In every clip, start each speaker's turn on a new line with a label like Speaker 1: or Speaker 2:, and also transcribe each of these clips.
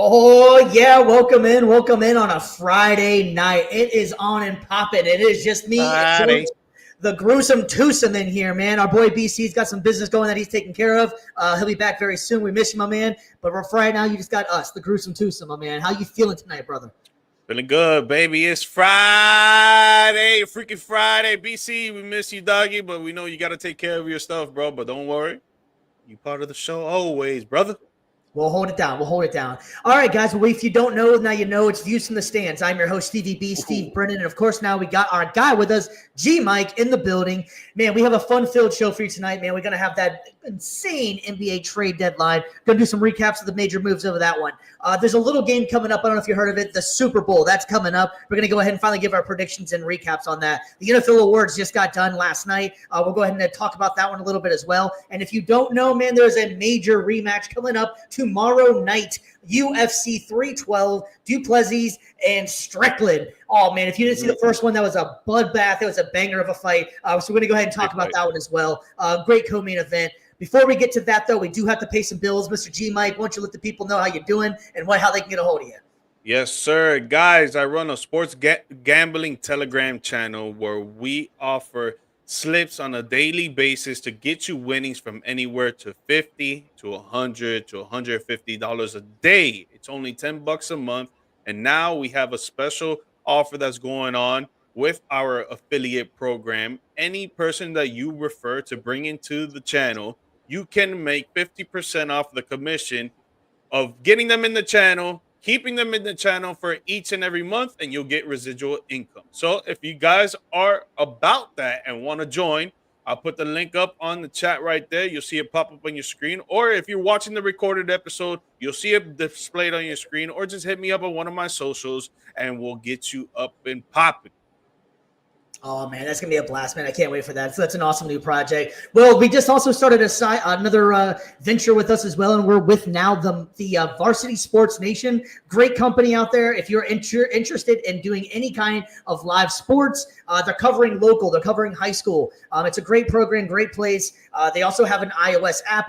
Speaker 1: Oh, yeah. Welcome in on a Friday night. It is on and popping. It is just me and
Speaker 2: Friday.
Speaker 1: the gruesome twosome in here, man. Our boy BC's got some business going that he's taking care of. He'll be back very soon. We miss you, my man. But for right now, you just got us, the gruesome twosome, my man. How you feeling tonight, brother?
Speaker 2: Feeling good, baby. It's Friday. Freaking Friday. BC, we miss you, doggy, but we know you got to take care of your stuff, bro. But don't worry. You part of the show always, brother.
Speaker 1: We'll hold it down. All right, guys. Well, if you don't know, now you know. It's Views from the Stands. I'm your host, Stevie B, Steve Brennan. And, of course, now we got our guy with us, G-Mike, in the building. Man, we have a fun-filled show for you tonight, man. We're going to have that insane NBA trade deadline. Going to do some recaps of the major moves over that one. There's a little game coming up. I don't know if you heard of it, the Super Bowl. That's coming up. We're going to go ahead and finally give our predictions and recaps on that. The NFL awards just got done last night. We'll go ahead and talk about that one a little bit as well. And if you don't know, man, there's a major rematch coming up tomorrow night. UFC 312, Duplessis and Strickland. Oh, man, if you didn't see the first one, that was a bloodbath. It was a banger of a fight. So we're going to go ahead and talk about that one as well. Great co-main event. Before we get to that, though, we do have to pay some bills. Mr. G-Mike, why don't you let the people know how you're doing and how they can get a hold of you?
Speaker 2: Yes, sir. Guys, I run a sports gambling Telegram channel where we offer slips on a daily basis to get you winnings from anywhere to $50 to $100 to $150 a day. It's only $10 a month. And now we have a special offer that's going on with our affiliate program. Any person that you refer to bring into the channel, you can make 50% off the commission of getting them in the channel, keeping them in the channel for each and every month, and you'll get residual income. So if you guys are about that and want to join, I'll put the link up on the chat right there. You'll see it pop up on your screen. Or if you're watching the recorded episode, you'll see it displayed on your screen. Or just hit me up on one of my socials, and we'll get you up and popping.
Speaker 1: Oh, man, that's going to be a blast, man. I can't wait for that. So that's an awesome new project. Well, we just also started another venture with us as well, and we're with now the Varsity Sports Nation. Great company out there. If you're interested in doing any kind of live sports, they're covering local. They're covering high school. It's a great program, great place. They also have an iOS app.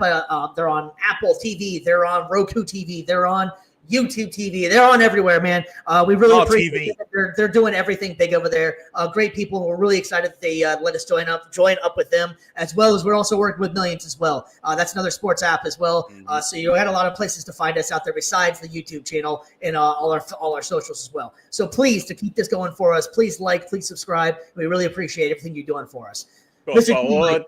Speaker 1: They're on Apple TV. They're on Roku TV. They're on YouTube TV. They're on everywhere, man. We really appreciate it. They're doing everything big over there. Great people. We're really excited that they let us join up with them, as well as we're also working with Millions as well. That's another sports app as well. So you got a lot of places to find us out there besides the YouTube channel and all our socials as well. So please, to keep this going for us, please please subscribe. We really appreciate everything you're doing for us.
Speaker 2: Por favor.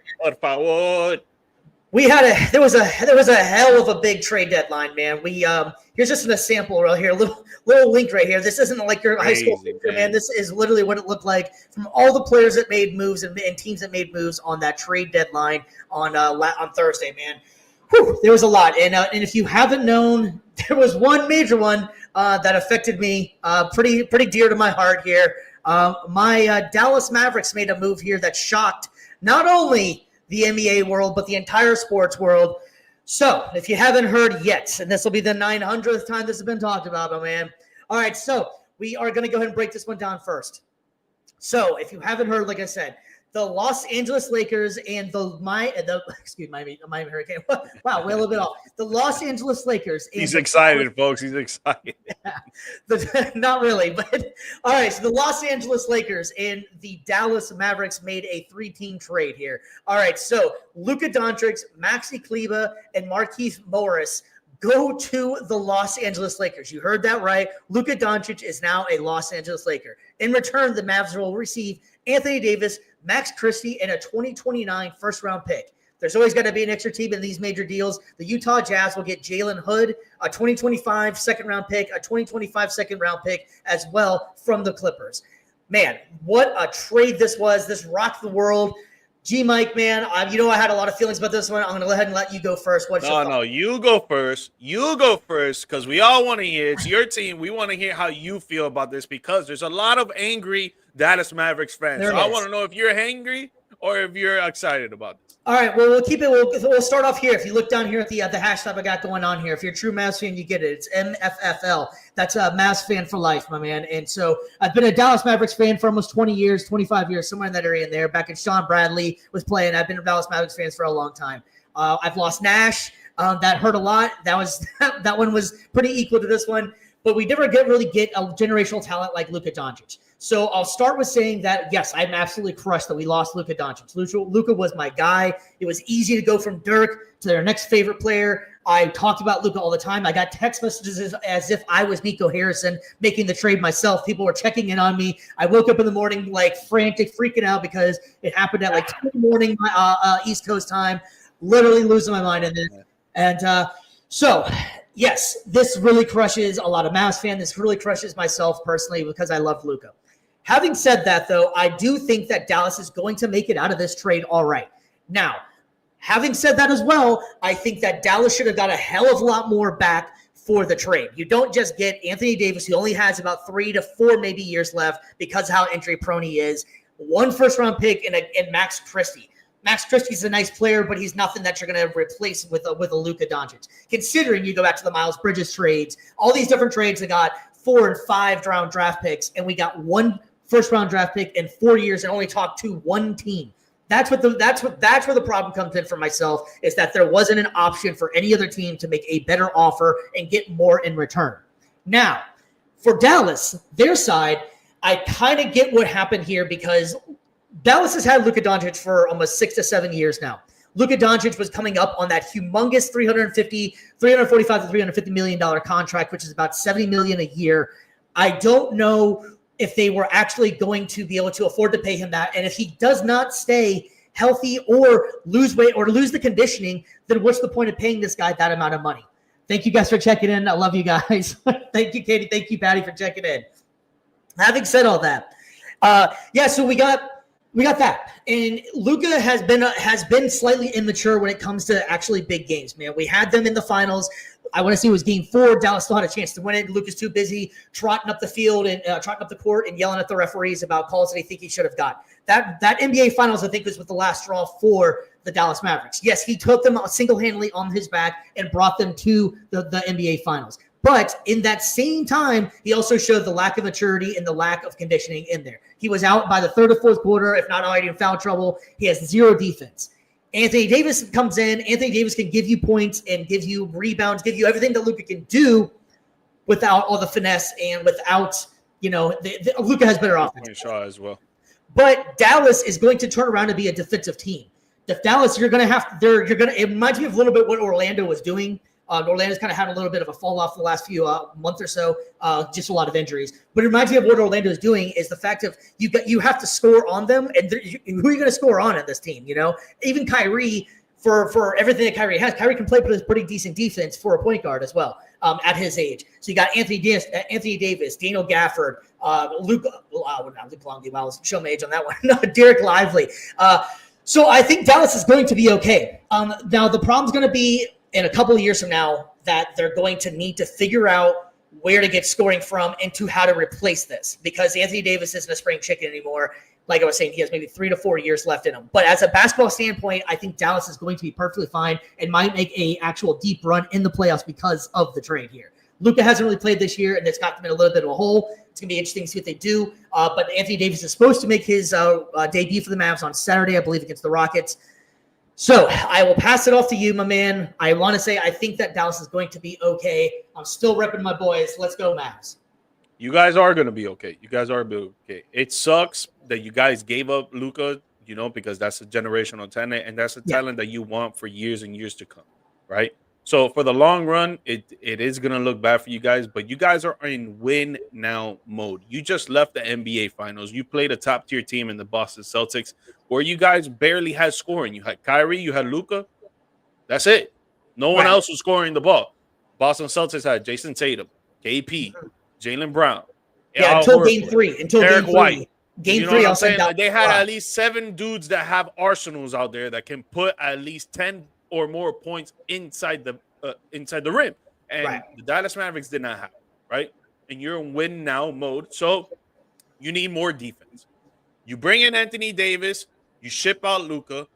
Speaker 1: There was a hell of a big trade deadline, man. Here's just a sample right here, a little link right here. This isn't like your high school picture, man. This is literally what it looked like from all the players that made moves and teams that made moves on that trade deadline on Thursday, man. Whew, there was a lot, and if you haven't known, there was one major one that affected me pretty dear to my heart here. My Dallas Mavericks made a move here that shocked not only the NBA world, but the entire sports world. So if you haven't heard yet, and this will be the 900th time this has been talked about, my man. All right, so we are going to go ahead and break this one down first. So if you haven't heard, like I said, the Los Angeles Lakers and the Miami Hurricane. Wow, we're a little bit off. The Los Angeles Lakers.
Speaker 2: He's excited, folks. He's excited.
Speaker 1: Yeah, not really, but all right. So the Los Angeles Lakers and the Dallas Mavericks made a 3-team trade here. All right, so Luka Doncic, Maxi Kleber, and Markieff Morris go to the Los Angeles Lakers. You heard that right. Luka Doncic is now a Los Angeles Laker. In return, the Mavs will receive Anthony Davis, Max Christie, and a 2029 first-round pick. There's always got to be an extra team in these major deals. The Utah Jazz will get Jalen Hood, a 2025 second-round pick, a 2025 second-round pick as well from the Clippers. Man, what a trade this was. This rocked the world. G-Mike, man, I had a lot of feelings about this one. I'm going to go ahead and let you go first.
Speaker 2: No, you go first. You go first because we all want to hear. It's your team. We want to hear how you feel about this because there's a lot of angry Dallas Mavericks fans. So I want to know if you're angry or if you're excited about this.
Speaker 1: All right, well, we'll keep it. We'll start off here. If you look down here at the hashtag I got going on here, if you're a true Mavs fan, you get it. It's MFFL. That's a Mavs fan for life, my man. And so I've been a Dallas Mavericks fan for almost 20 years, 25 years, somewhere in that area in there. Back when Sean Bradley was playing, I've been a Dallas Mavericks fan for a long time. I've lost Nash. That hurt a lot. That one was pretty equal to this one. But we never really get a generational talent like Luka Doncic. So I'll start with saying that, yes, I'm absolutely crushed that we lost Luka Doncic. Luka was my guy. It was easy to go from Dirk to their next favorite player. I talked about Luka all the time. I got text messages as if I was Nico Harrison making the trade myself. People were checking in on me. I woke up in the morning like frantic, freaking out because it happened at like 2 in the morning East Coast time, literally losing my mind in this. And so yes, this really crushes a lot of Mavs fans. This really crushes myself personally because I love Luka. Having said that, though, I do think that Dallas is going to make it out of this trade all right. Now, having said that as well, I think that Dallas should have got a hell of a lot more back for the trade. You don't just get Anthony Davis, who only has about 3 to 4 maybe years left because of how injury prone he is, 1 first-round pick and Max Christie. Max Christie's a nice player, but he's nothing that you're going to replace with a Luka Doncic. Considering you go back to the Miles Bridges trades, all these different trades that got 4 and 5 round draft picks, and we got 1 first-round draft pick in 4 years and only talked to 1 team. That's where the problem comes in for myself, is that there wasn't an option for any other team to make a better offer and get more in return. Now, for Dallas, their side, I kind of get what happened here because Dallas has had Luka Doncic for almost 6 to 7 years now. Luka Doncic was coming up on that humongous $345 to $350 million contract, which is about $70 million a year. I don't know if they were actually going to be able to afford to pay him that. And if he does not stay healthy or lose weight or lose the conditioning, then what's the point of paying this guy that amount of money? Thank you guys for checking in. I love you guys. Thank you, Katie. Thank you, Patty, for checking in. Having said all that, so we got that. And Luka has been slightly immature when it comes to actually big games, man. We had them in the finals. I want to say it was game 4. Dallas still had a chance to win it. Luka's too busy trotting up the field and trotting up the court and yelling at the referees about calls that he think he should have got. That NBA Finals, I think, was the last straw for the Dallas Mavericks. Yes, he took them single-handedly on his back and brought them to the NBA Finals. But in that same time, he also showed the lack of maturity and the lack of conditioning in there. He was out by the 3rd or 4th quarter, if not already in foul trouble. He has 0 defense. Anthony Davis comes in. Anthony Davis can give you points and give you rebounds, give you everything that Luka can do without all the finesse and without, Luka has better offense.
Speaker 2: Shaw as well.
Speaker 1: But Dallas is going to turn around and be a defensive team. Dallas, it reminds me of a little bit what Orlando was doing. Orlando's kind of had a little bit of a fall off the last few month or so, just a lot of injuries. But it reminds me of what Orlando is doing is the fact of you have to score on them, and who are you going to score on this team? Even Kyrie, for everything that Kyrie has, Kyrie can play pretty decent defense for a point guard as well at his age. So you got Anthony Davis, Daniel Gafford, Luka. Luke Longley. I was show my age on that one. No, Derek Lively. So I think Dallas is going to be okay. Now the problem's going to be, in a couple of years from now, that they're going to need to figure out where to get scoring from and to how to replace this, because Anthony Davis isn't a spring chicken anymore. Like I was saying, he has maybe 3 to 4 years left in him. But as a basketball standpoint, I think Dallas is going to be perfectly fine and might make a actual deep run in the playoffs because of the trade here. Luka hasn't really played this year, and it's got them in a little bit of a hole. It's going to be interesting to see what they do. But Anthony Davis is supposed to make his debut for the Mavs on Saturday, I believe, against the Rockets. So I will pass it off to you, my man. I want to say I think that Dallas is going to be okay. I'm still repping my boys. Let's go, Mavs.
Speaker 2: You guys are going to be okay. You guys are okay. It sucks that you guys gave up Luka, because that's a generational talent, and that's a talent that you want for years and years to come, right? So for the long run, it is going to look bad for you guys, but you guys are in win now mode. You just left the NBA Finals. You played a top-tier team in the Boston Celtics where you guys barely had scoring. You had Kyrie, you had Luka. That's it. No one else was scoring the ball. Boston Celtics had Jason Tatum, KP, Jaylen Brown.
Speaker 1: Until game 3. Until
Speaker 2: Eric White.
Speaker 1: Game 3, I'll say
Speaker 2: that. They had at least 7 dudes that have arsenals out there that can put at least 10 or more points inside the rim, and the Dallas Mavericks did not have it, right? And you're in win now mode, so you need more defense. You bring in Anthony Davis, you ship out Luka.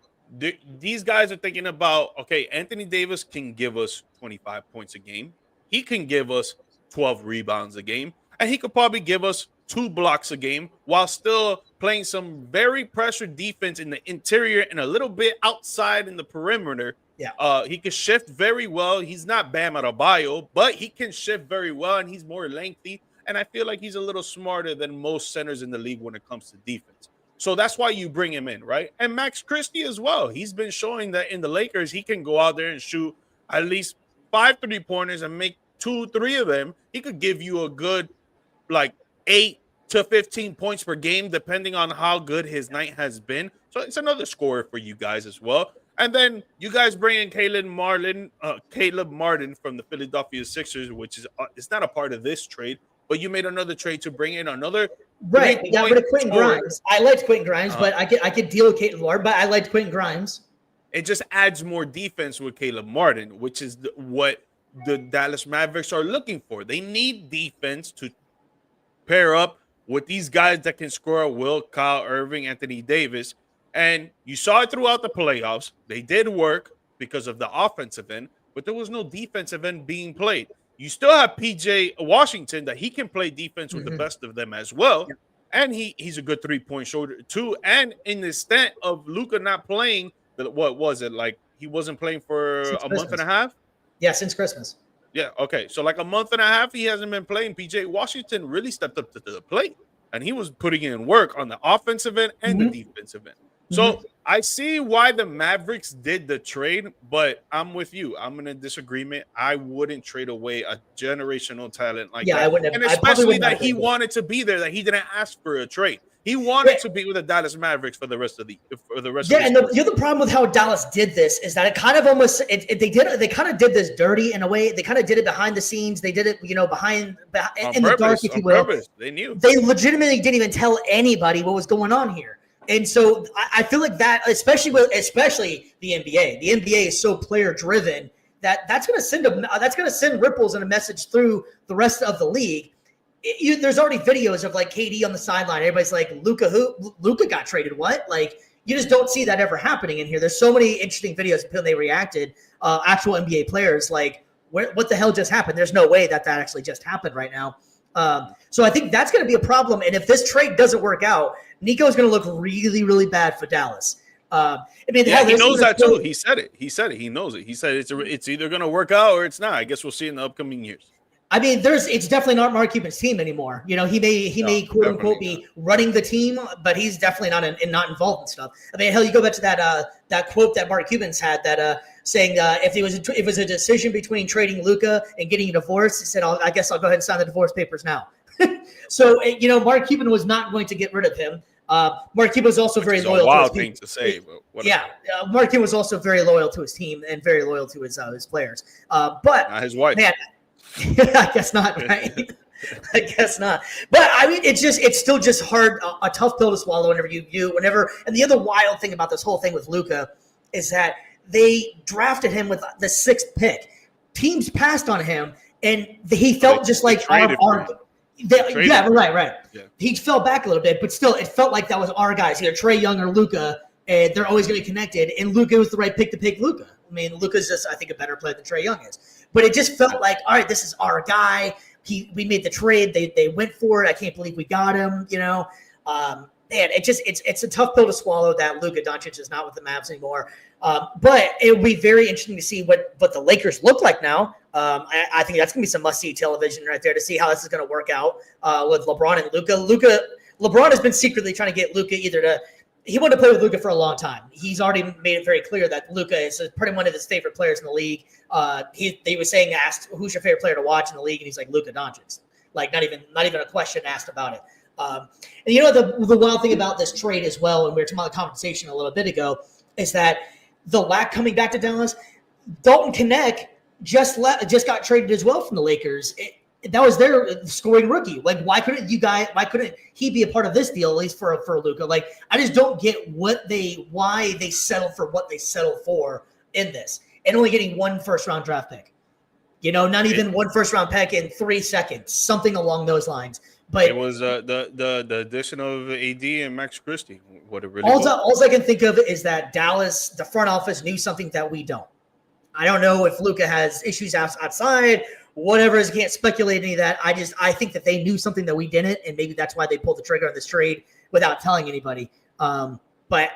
Speaker 2: These guys are thinking about, okay, Anthony Davis can give us 25 points a game. He can give us 12 rebounds a game, and he could probably give us 2 blocks a game while still playing some very pressured defense in the interior and a little bit outside in the perimeter
Speaker 1: Yeah.
Speaker 2: He can shift very well. He's not Bam Adebayo, but he can shift very well, and he's more lengthy. And I feel like he's a little smarter than most centers in the league when it comes to defense. So that's why you bring him in, right? And Max Christie as well. He's been showing that in the Lakers, he can go out there and shoot at least 5 3-pointers and make 2, 3 of them. He could give you a good like 8 to 15 points per game, depending on how good his night has been. So it's another scorer for you guys as well. And then you guys bring in Caleb Martin from the Philadelphia Sixers, which is it's not a part of this trade, but you made another trade to bring in another.
Speaker 1: Right, we got rid of Quentin Grimes. I liked Quentin Grimes, but I could deal with Caitlin Lord, but I liked Quentin Grimes.
Speaker 2: It just adds more defense with Caleb Martin, which is what the Dallas Mavericks are looking for. They need defense to pair up with these guys that can score at will, Kyle Irving, Anthony Davis. And you saw it throughout the playoffs. They did work because of the offensive end, but there was no defensive end being played. You still have PJ Washington that he can play defense with the best of them as well. Yeah. And he's a good 3-point shooter too. And in the extent of Luka not playing, what was it? Like he wasn't playing for a month and a half?
Speaker 1: Yeah, since Christmas.
Speaker 2: Yeah, okay. So like a month and a half, he hasn't been playing. PJ Washington really stepped up to the plate. And he was putting in work on the offensive end and the defensive end. So I see why the Mavericks did the trade, but I'm with you. I'm in a disagreement. I wouldn't trade away a generational talent like that.
Speaker 1: I wouldn't have,
Speaker 2: and especially that he wanted to be there, that he didn't ask for a trade. He wanted to be with the Dallas Mavericks for the rest of the
Speaker 1: and the other problem with how Dallas did this is that it kind of almost they kind of did this dirty in a way. They kind of did it behind the scenes. They did it, behind in the dark, if you will.
Speaker 2: They knew.
Speaker 1: They legitimately didn't even tell anybody what was going on here. And so I feel like that, especially the NBA. The NBA is so player driven that's going to send ripples and a message through the rest of the league. There's already videos of like KD on the sideline. Everybody's like, Luka got traded. What? Like, you just don't see that ever happening in here. There's so many interesting videos of when they reacted. Actual NBA players like, what the hell just happened? There's no way that actually just happened right now. So I think that's going to be a problem. And if this trade doesn't work out, Nico's going to look really, really bad for Dallas.
Speaker 2: He knows that too. He said it. He knows it. He said it's either going to work out or it's not. I guess we'll see in the upcoming years.
Speaker 1: I mean, it's definitely not Mark Cuban's team anymore. He may quote unquote be running the team, but he's definitely not involved in stuff. I mean, hell, you go back to that quote that Mark Cuban's had that saying if it was a decision between trading Luka and getting a divorce, he said, I guess I'll go ahead and sign the divorce papers now. So Mark Cuban was not going to get rid of him. Mark Cuban was also very loyal.
Speaker 2: Wild thing to say, but whatever.
Speaker 1: Mark Cuban was also very loyal to his team and very loyal to his players. But
Speaker 2: not his wife.
Speaker 1: Man, I guess not, right? I guess not. But I mean, it's still just hard, a tough pill to swallow whenever and the other wild thing about this whole thing with Luka is that they drafted him with the 6th pick. Teams passed on him, and he felt just like right. Yeah. He fell back a little bit, but still, it felt like that was our guys, either Trae Young or Luka, and they're always going to be connected. And Luka was the right pick to pick Luka. I mean, Luka's just, I think, a better player than Trae Young is. But it just felt like, all right, this is our guy. We made the trade. They went for it. I can't believe we got him. It's a tough pill to swallow that Luka Doncic is not with the Mavs anymore. But it will be very interesting to see what the Lakers look like now. I think that's going to be some must-see television right there to see how this is going to work out with LeBron and Luka. LeBron has been secretly trying to get Luka he wanted to play with Luka for a long time. He's already made it very clear that Luka is pretty one of his favorite players in the league. He was asked, who's your favorite player to watch in the league? And he's like, Luka Doncic. Like, not even a question asked about it. And the wild thing about this trade as well, and we were talking about the compensation a little bit ago, is that the lack coming back to Dallas, Dalton Knecht just got traded as well from the Lakers. That was their scoring rookie. Like, why couldn't he be a part of this deal, at least for Luka? Like, I just don't get why they settled for what they settled for in this, and only getting 1 first-round draft pick. Not even 1 first-round pick in 3 seconds, something along those lines. But
Speaker 2: it was the addition of AD and Max Christie. What it really
Speaker 1: all I can think of is that Dallas, the front office, knew something that we don't. I don't know if Luka has issues outside. Whatever, can't speculate any of that. I think that they knew something that we didn't, and maybe that's why they pulled the trigger on this trade without telling anybody. But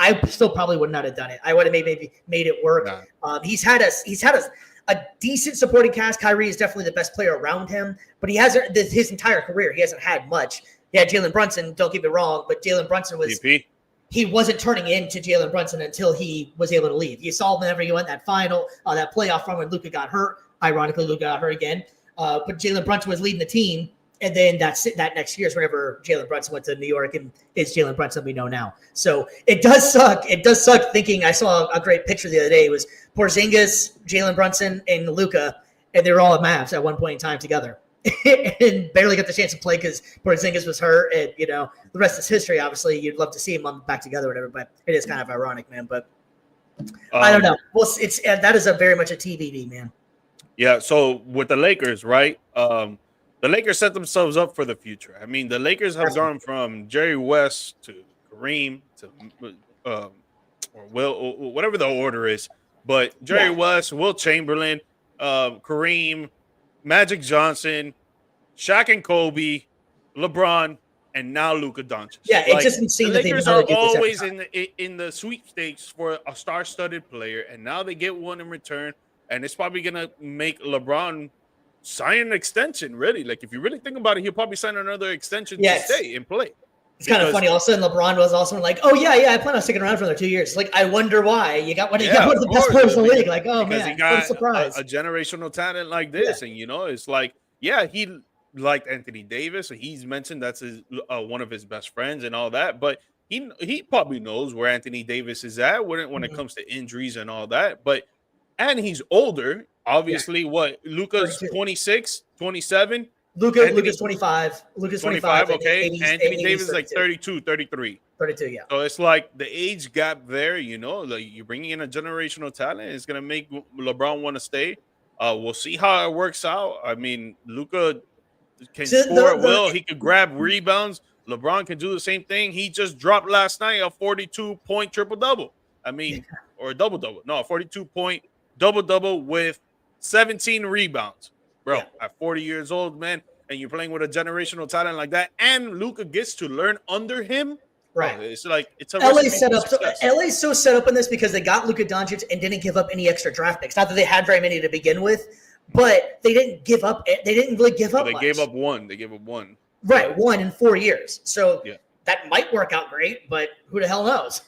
Speaker 1: I still probably would not have done it. I would have maybe made it work.
Speaker 2: Nah.
Speaker 1: He's had a decent supporting cast. Kyrie is definitely the best player around him, but he hasn't his entire career. He hasn't had much. He had Jalen Brunson. Don't get me wrong, but Jalen Brunson was
Speaker 2: VP.
Speaker 1: He wasn't turning into Jalen Brunson until he was able to leave. You saw whenever he went that final, that playoff run when Luka got hurt. Ironically, Luka got hurt again. But Jalen Brunson was leading the team. And then that next year is whenever Jalen Brunson went to New York and is Jalen Brunson we know now. So it does suck. It does suck thinking. I saw a great picture the other day. It was Porzingis, Jalen Brunson, and Luka, and they were all at Mavs at one point in time together. And barely got the chance to play because Porzingis was hurt. And, the rest is history, obviously. You'd love to see them back together or whatever, but it is kind of ironic, man. But I don't know. Well, that is very much a TBD, man.
Speaker 2: Yeah, so with the Lakers, right? The Lakers set themselves up for the future. I mean, the Lakers have gone from Jerry West to Kareem to or whatever the order is. But Jerry West, Will Chamberlain, Kareem, Magic Johnson, Shaq and Kobe, LeBron, and now Luka Doncic.
Speaker 1: Yeah, it just seems
Speaker 2: the Lakers are always in the sweepstakes for a star-studded player, and now they get one in return, and it's probably gonna make LeBron sign an extension, really. Like, if you really think about it, he'll probably sign another extension to stay and play.
Speaker 1: It's kind of funny. All of a sudden, LeBron was also like, "Oh yeah, I plan on sticking around for another 2 years." Like, I wonder why you got one of the best players in the league. Like, oh man, what a surprise!
Speaker 2: A generational talent like this, and it's like, he liked Anthony Davis, and he's mentioned that's one of his best friends and all that. But he probably knows where Anthony Davis is at when it comes to injuries and all that. And he's older. Obviously, what? Luka's 26, 27.
Speaker 1: Luka's 25. Luka's 25.
Speaker 2: Okay. Anthony Davis is like 32, 33.
Speaker 1: 32, yeah.
Speaker 2: So it's like the age gap there, like you're bringing in a generational talent. It's going to make LeBron want to stay. We'll see how it works out. I mean, Luka can score at will. He could grab rebounds. LeBron can do the same thing. He just dropped last night a 42-point triple-double. I mean, or a double-double. No, a 42-point double-double with 17 rebounds. Bro, at 40 years old, man, and you're playing with a generational talent like that, and Luka gets to learn under him.
Speaker 1: Right.
Speaker 2: It's like it's a
Speaker 1: LA's set up. LA's so set up in this because they got Luka Doncic and didn't give up any extra draft picks. Not that they had very many to begin with, but they didn't give up. They didn't really give up.
Speaker 2: They gave up one. They gave up one.
Speaker 1: Right, one in 4 years. So that might work out great, but who the hell knows?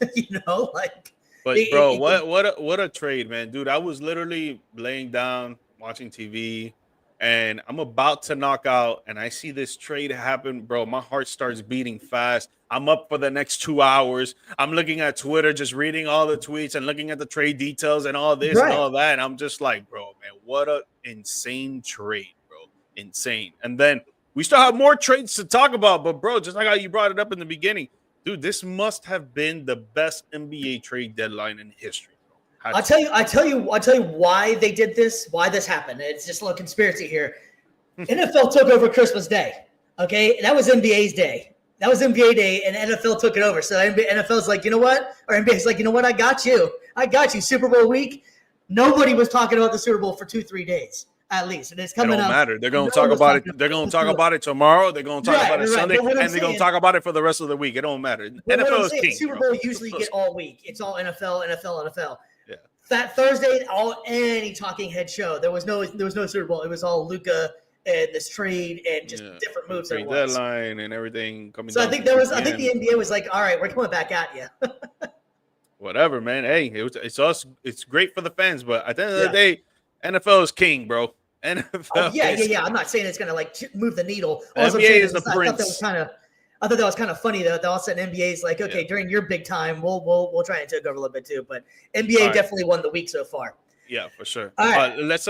Speaker 2: But bro, what a trade, man, dude. I was literally laying down watching TV. And I'm about to knock out, and I see this trade happen, bro. My heart starts beating fast. I'm up for the next 2 hours. I'm looking at Twitter, just reading all the tweets and looking at the trade details and all this and all that. And I'm just like, bro, man, what a insane trade, bro. Insane. And then we still have more trades to talk about, but bro, just like how you brought it up in the beginning, dude, this must have been the best NBA trade deadline in history. I tell you
Speaker 1: why they did this, why this happened. It's just a little conspiracy here. NFL took over Christmas Day. Okay, that was NBA's day. That was NBA day, and NFL took it over. So NFL's like, you know what? Or NBA's like, you know what? I got you. Super Bowl week. Nobody was talking about the Super Bowl for 2-3 days at least, and it's coming up.
Speaker 2: It don't matter. They're going to talk about it. They're going to talk about it tomorrow. They're going to talk about it Sunday, and they're going to talk about it for the rest of the week. It don't matter. NFL is king.
Speaker 1: Super Bowl usually get all week. It's all NFL. Yeah. That Thursday, any talking head show. There was no Super Bowl. It was all Luka and this trade and just different moves.
Speaker 2: Trade deadline and everything coming.
Speaker 1: So I think the NBA was like, all right, we're coming back at you.
Speaker 2: Whatever, man. Hey, it's us. It's great for the fans, but at the end of the day, NFL is king, bro. NFL.
Speaker 1: Yeah. I'm not saying it's gonna move the needle.
Speaker 2: NBA is the prince.
Speaker 1: I thought that was kind of funny that all of a sudden NBA is like, okay, during your big time, we'll try and take over a little bit too. But NBA definitely won the week so far.
Speaker 2: Yeah, for sure. All right. Let's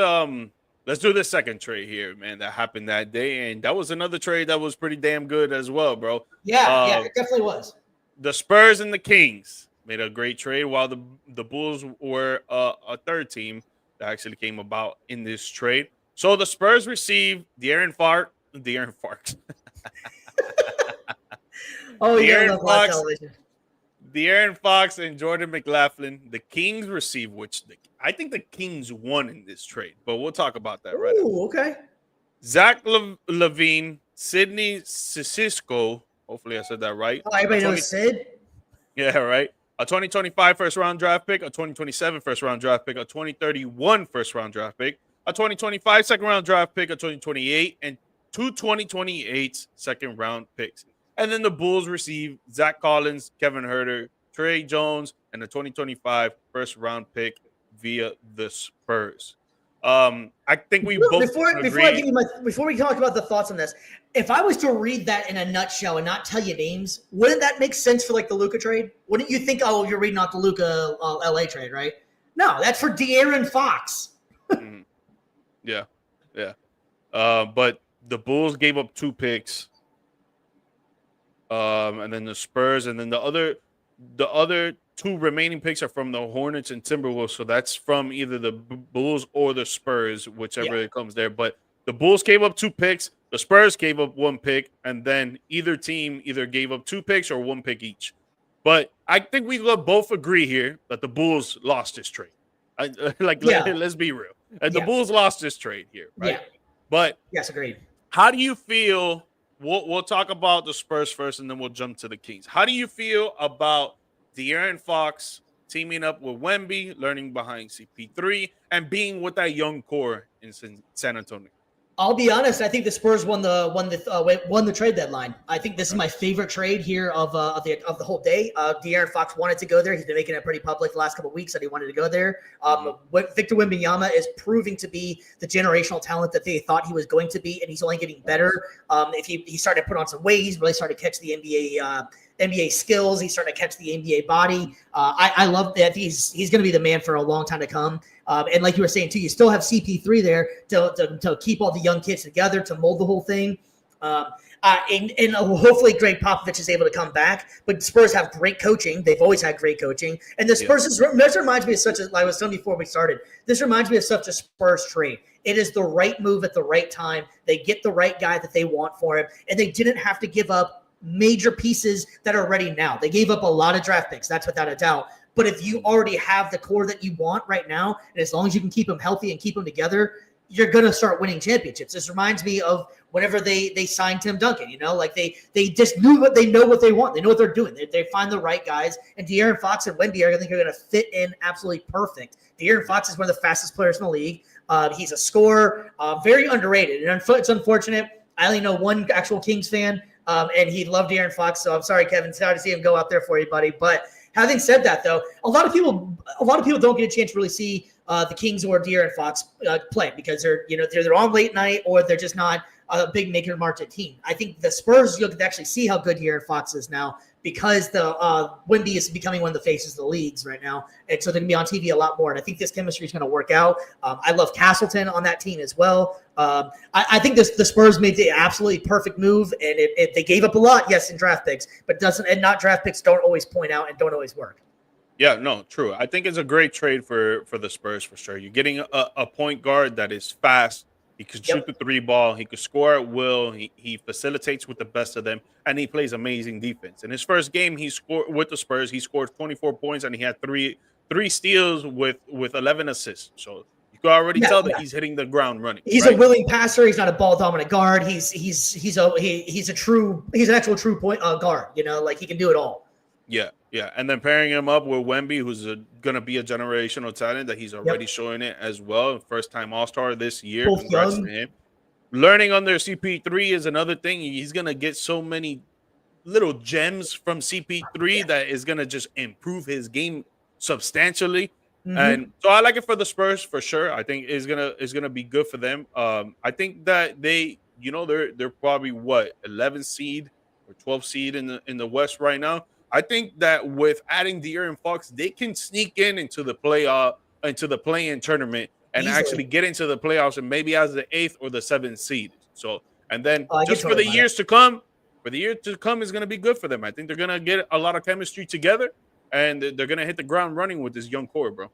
Speaker 2: do this second trade here, man, that happened that day. And that was another trade that was pretty damn good as well, bro.
Speaker 1: Yeah, it definitely was.
Speaker 2: The Spurs and the Kings made a great trade, while the Bulls were a third team that actually came about in this trade. So the Spurs received De'Aaron Fox.
Speaker 1: Oh, yeah,
Speaker 2: De'Aaron Fox and Jordan McLaughlin. The Kings received, I think the Kings won in this trade, but we'll talk about that right now.
Speaker 1: Okay.
Speaker 2: Zach LaVine, Sidney Sissoko. Hopefully I said that right.
Speaker 1: Oh, everybody knows Sid?
Speaker 2: Yeah, right. a 2025 first round draft pick, a 2027 first round draft pick, a 2031 first round draft pick, a 2025 second round draft pick, a 2028, and two 2028 second round picks. And then the Bulls receive Zach Collins, Kevin Herter, Trey Jones, and a 2025 first round pick via the Spurs. I think we both agree.
Speaker 1: Before we talk about the thoughts on this, if I was to read that in a nutshell and not tell you names, wouldn't that make sense for like the Luka trade? Wouldn't you think, oh, you're reading off the Luka LA trade, right? No, that's for De'Aaron Fox.
Speaker 2: Mm-hmm. Yeah. But the Bulls gave up 2 picks, and then the Spurs, and then the other 2 remaining picks are from the Hornets and Timberwolves. So that's from either the Bulls or the Spurs, whichever it comes there. But the Bulls gave up 2 picks. The Spurs gave up 1 pick, and then either team either gave up 2 picks or 1 pick each. But I think we both agree here that the Bulls lost this trade. Let's be real. The Bulls lost this trade here, right?
Speaker 1: Yeah.
Speaker 2: But
Speaker 1: yes, agreed.
Speaker 2: How do you feel? We'll talk about the Spurs first, and then we'll jump to the Kings. How do you feel about De'Aaron Fox teaming up with Wemby, learning behind CP3, and being with that young core in San Antonio?
Speaker 1: I'll be honest. I think the Spurs won the trade deadline. I think this is my favorite trade here of the whole day. De'Aaron Fox wanted to go there. He's been making it pretty public the last couple of weeks that he wanted to go there. Victor Wembanyama is proving to be the generational talent that they thought he was going to be, and he's only getting better. If he started to put on some weight, he's really started to catch the NBA skills. He's starting to catch the NBA body. I love that he's going to be the man for a long time to come. And like you were saying too, you still have CP3 there to keep all the young kids together, to mold the whole thing. And hopefully Greg Popovich is able to come back. But Spurs have great coaching. They've always had great coaching. And the Spurs, this reminds me of such as I was saying before we started, this reminds me of such a Spurs trade. It is the right move at the right time. They get the right guy that they want for him. And they didn't have to give up major pieces that are ready now. They gave up a lot of draft picks. That's without a doubt. But if you already have the core that you want right now, and as long as you can keep them healthy and keep them together, you're going to start winning championships. This reminds me of whenever they signed Tim Duncan, like they just know what they want. They know what they're doing. They find the right guys, and De'Aaron Fox and Wemby I think are going to fit in absolutely perfect. De'Aaron Fox is one of the fastest players in the league. He's a scorer, very underrated. And it's unfortunate. I only know one actual Kings fan, and he loved De'Aaron Fox. So I'm sorry, Kevin. Sorry to see him go out there for you, buddy. But having said that, though, a lot of people don't get a chance to really see the Kings or De'Aaron Fox play because they're on late night or they're just not a big maker market team. I think the Spurs, you'll actually see how good De'Aaron Fox is now because the Wemby is becoming one of the faces of the leagues right now, and so they're going to be on TV a lot more. And I think this chemistry is going to work out. I love Castleton on that team as well. I think the Spurs made the absolutely perfect move, and they gave up a lot, yes, in draft picks, but not draft picks don't always point out and don't always work.
Speaker 2: Yeah, no, true. I think it's a great trade for the Spurs for sure. You're getting a point guard that is fast. He can shoot the 3 ball. He could score at will. He facilitates with the best of them, and he plays amazing defense. In his first game, he scored with the Spurs. He scored 24 points, and he had three steals with 11 assists. So you can already tell that he's hitting the ground running.
Speaker 1: He's a willing passer. He's not a ball dominant guard. He's an actual true point guard. He can do it all.
Speaker 2: Yeah. And then pairing him up with Wemby, who's going to be a generational talent that he's already showing it as well. First-time All-Star this year.
Speaker 1: Both
Speaker 2: Congrats
Speaker 1: young.
Speaker 2: to him. Learning under CP3 is another thing. He's going to get so many little gems from CP3 that is going to just improve his game substantially. Mm-hmm. And so I like it for the Spurs for sure. I think it's gonna be good for them. I think that they're probably 11 seed or 12 seed in the West right now. I think that with adding De'Aaron Fox, they can sneak into the play-in tournament and actually get into the playoffs and maybe as the 8th or the 7th seed. So, and then just for the years to come, is going to be good for them. I think they're going to get a lot of chemistry together and they're going to hit the ground running with this young core, bro.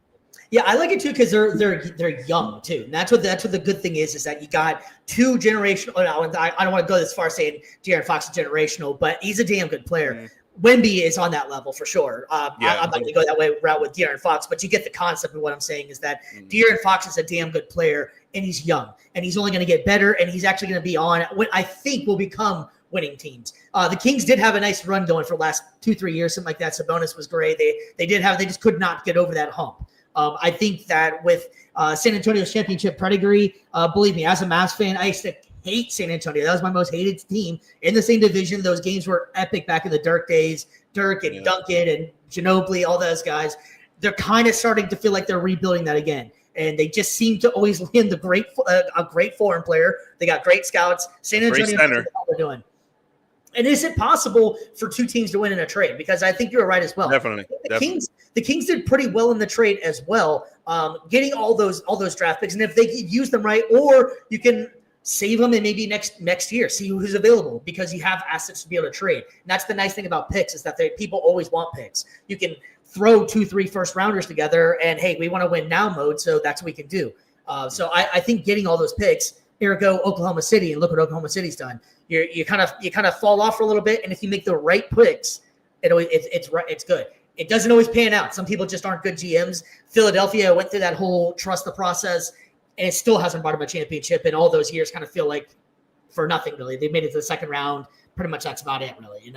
Speaker 1: Yeah, I like it too because they're young too, and that's what the good thing is that you got 2 generational. I don't want to go this far saying De'Aaron Fox is generational, but he's a damn good player. Mm-hmm. Wemby is on that level for sure. I'm not going to go that route with De'Aaron Fox, but you get the concept of what I'm saying is that De'Aaron Fox is a damn good player, and he's young, and he's only going to get better, and he's actually going to be on what I think will become winning teams. The Kings did have a nice run going for the last 2-3 years, something like that. Sabonis was great. They just could not get over that hump. I think that with San Antonio's championship pedigree, believe me, as a Mavs fan, I used to hate San Antonio. That was my most hated team in the same division. Those games were epic back in the Dirk days. Dirk and Duncan and Ginobili, all those guys. They're kind of starting to feel like they're rebuilding that again. And they just seem to always land a great foreign player. They got great scouts. San Antonio knows what they're doing. And is it possible for two teams to win in a trade? Because I think you're right as well.
Speaker 2: Definitely.
Speaker 1: The Kings did pretty well in the trade as well, getting all those draft picks. And if they use them right, or you can save them and maybe next year see who's available because you have assets to be able to trade. And that's the nice thing about picks is that people always want picks. You can throw 2-3 first rounders together and, hey, we want to win now mode, so that's what we can do. So I think getting all those picks, here go Oklahoma City, and look what Oklahoma City's done. You kind of fall off for a little bit, and if you make the right picks, it's good. It doesn't always pan out. Some people just aren't good GMs. Philadelphia went through that whole trust the process, and it still hasn't brought them a championship. And all those years kind of feel like for nothing, really. They made it to the second round. Pretty much that's about it, really.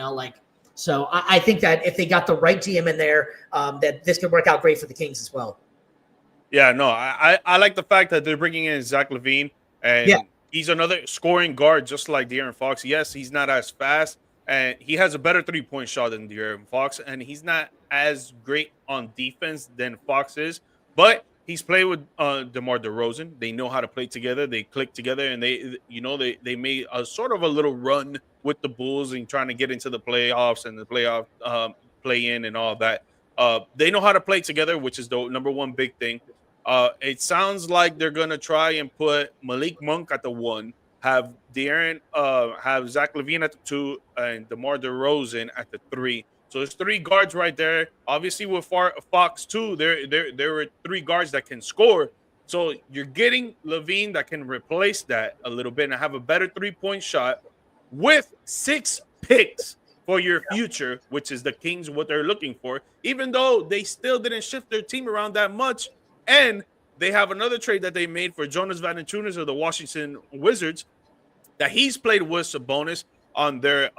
Speaker 1: So I think that if they got the right GM in there, that this could work out great for the Kings as well.
Speaker 2: Yeah, no, I like the fact that they're bringing in Zach LaVine, and he's another scoring guard just like De'Aaron Fox. Yes, he's not as fast, and he has a better three-point shot than De'Aaron Fox, and he's not as great on defense than Fox is, but he's played with DeMar DeRozan. They know how to play together. They click together, and they made a sort of a little run with the Bulls and trying to get into the playoffs and the playoff play-in and all that. They know how to play together, which is the number one big thing. It sounds like they're gonna try and put Malik Monk at the 1, have have Zach LaVine at the 2, and DeMar DeRozan at the 3. So there's 3 guards right there. Obviously, with Fox too, there were 3 guards that can score. So you're getting LaVine that can replace that a little bit and have a better 3-point shot with 6 picks for your future, which is the Kings what they're looking for. Even though they still didn't shift their team around that much, and they have another trade that they made for Jonas Valanciunas of the Washington Wizards, that he's played with Sabonis on their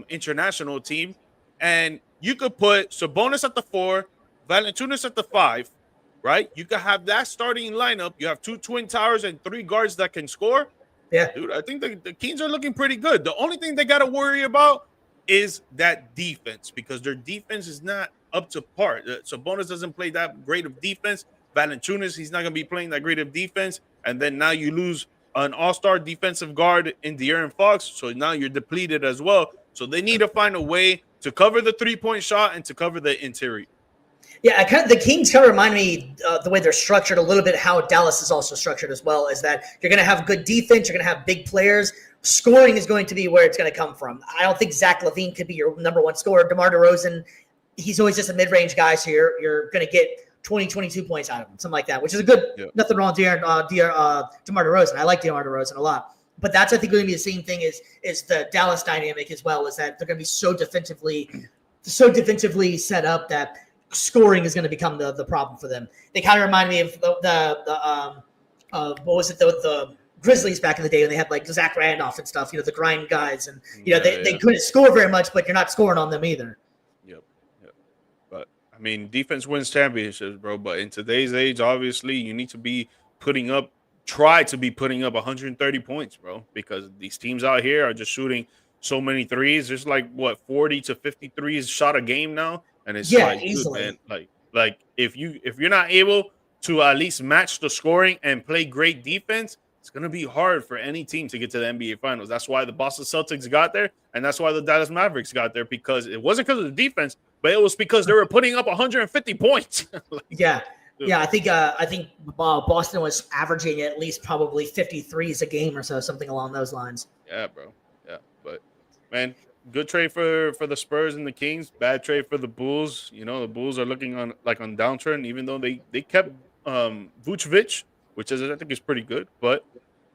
Speaker 2: international team. And you could put Sabonis at the 4, Valanciunas at the 5, right? You could have that starting lineup. You have 2 twin towers and 3 guards that can score.
Speaker 1: Yeah,
Speaker 2: dude, I think the Kings are looking pretty good. The only thing they got to worry about is that defense, because their defense is not up to par. Sabonis doesn't play that great of defense. Valanciunas, he's not going to be playing that great of defense. And then now you lose an all-star defensive guard in De'Aaron Fox, so now you're depleted as well. So they need to find a way to cover the 3-point shot and to cover the interior.
Speaker 1: Yeah, the Kings kind of remind me the way they're structured a little bit how Dallas is also structured as well, is that you're going to have good defense, you're going to have big players. Scoring is going to be where it's going to come from. I don't think Zach LaVine could be your number 1 scorer. DeMar DeRozan, he's always just a mid-range guy, so you're going to get 20, 22 points out of him, something like that, which is a good, nothing wrong with DeMar DeRozan. I like DeMar DeRozan a lot. But that's, I think, going to be the same thing is the Dallas dynamic as well, is that they're going to be so defensively set up that scoring is going to become the problem for them. They kind of remind me of the Grizzlies back in the day when they had like Zach Randolph and stuff, the grind guys, and they couldn't score very much, but you're not scoring on them either.
Speaker 2: Yep. But I mean, defense wins championships, bro. But in today's age, obviously, you need to try to be putting up 130 points, bro, because these teams out here are just shooting so many threes. There's like 40 to 50 threes shot a game now, and it's
Speaker 1: easily.
Speaker 2: Dude, man, like if you're not able to at least match the scoring and play great defense, it's going to be hard for any team to get to the NBA Finals. That's why the Boston Celtics got there, and that's why the Dallas Mavericks got there, because it wasn't because of the defense, but it was because they were putting up 150 points.
Speaker 1: Yeah, I think Boston was averaging at least probably 53s a game or so, something along those lines.
Speaker 2: Yeah, bro. Yeah, but, man, good trade for the Spurs and the Kings. Bad trade for the Bulls. The Bulls are looking on downtrend, even though they kept Vucevic, which I think is pretty good, but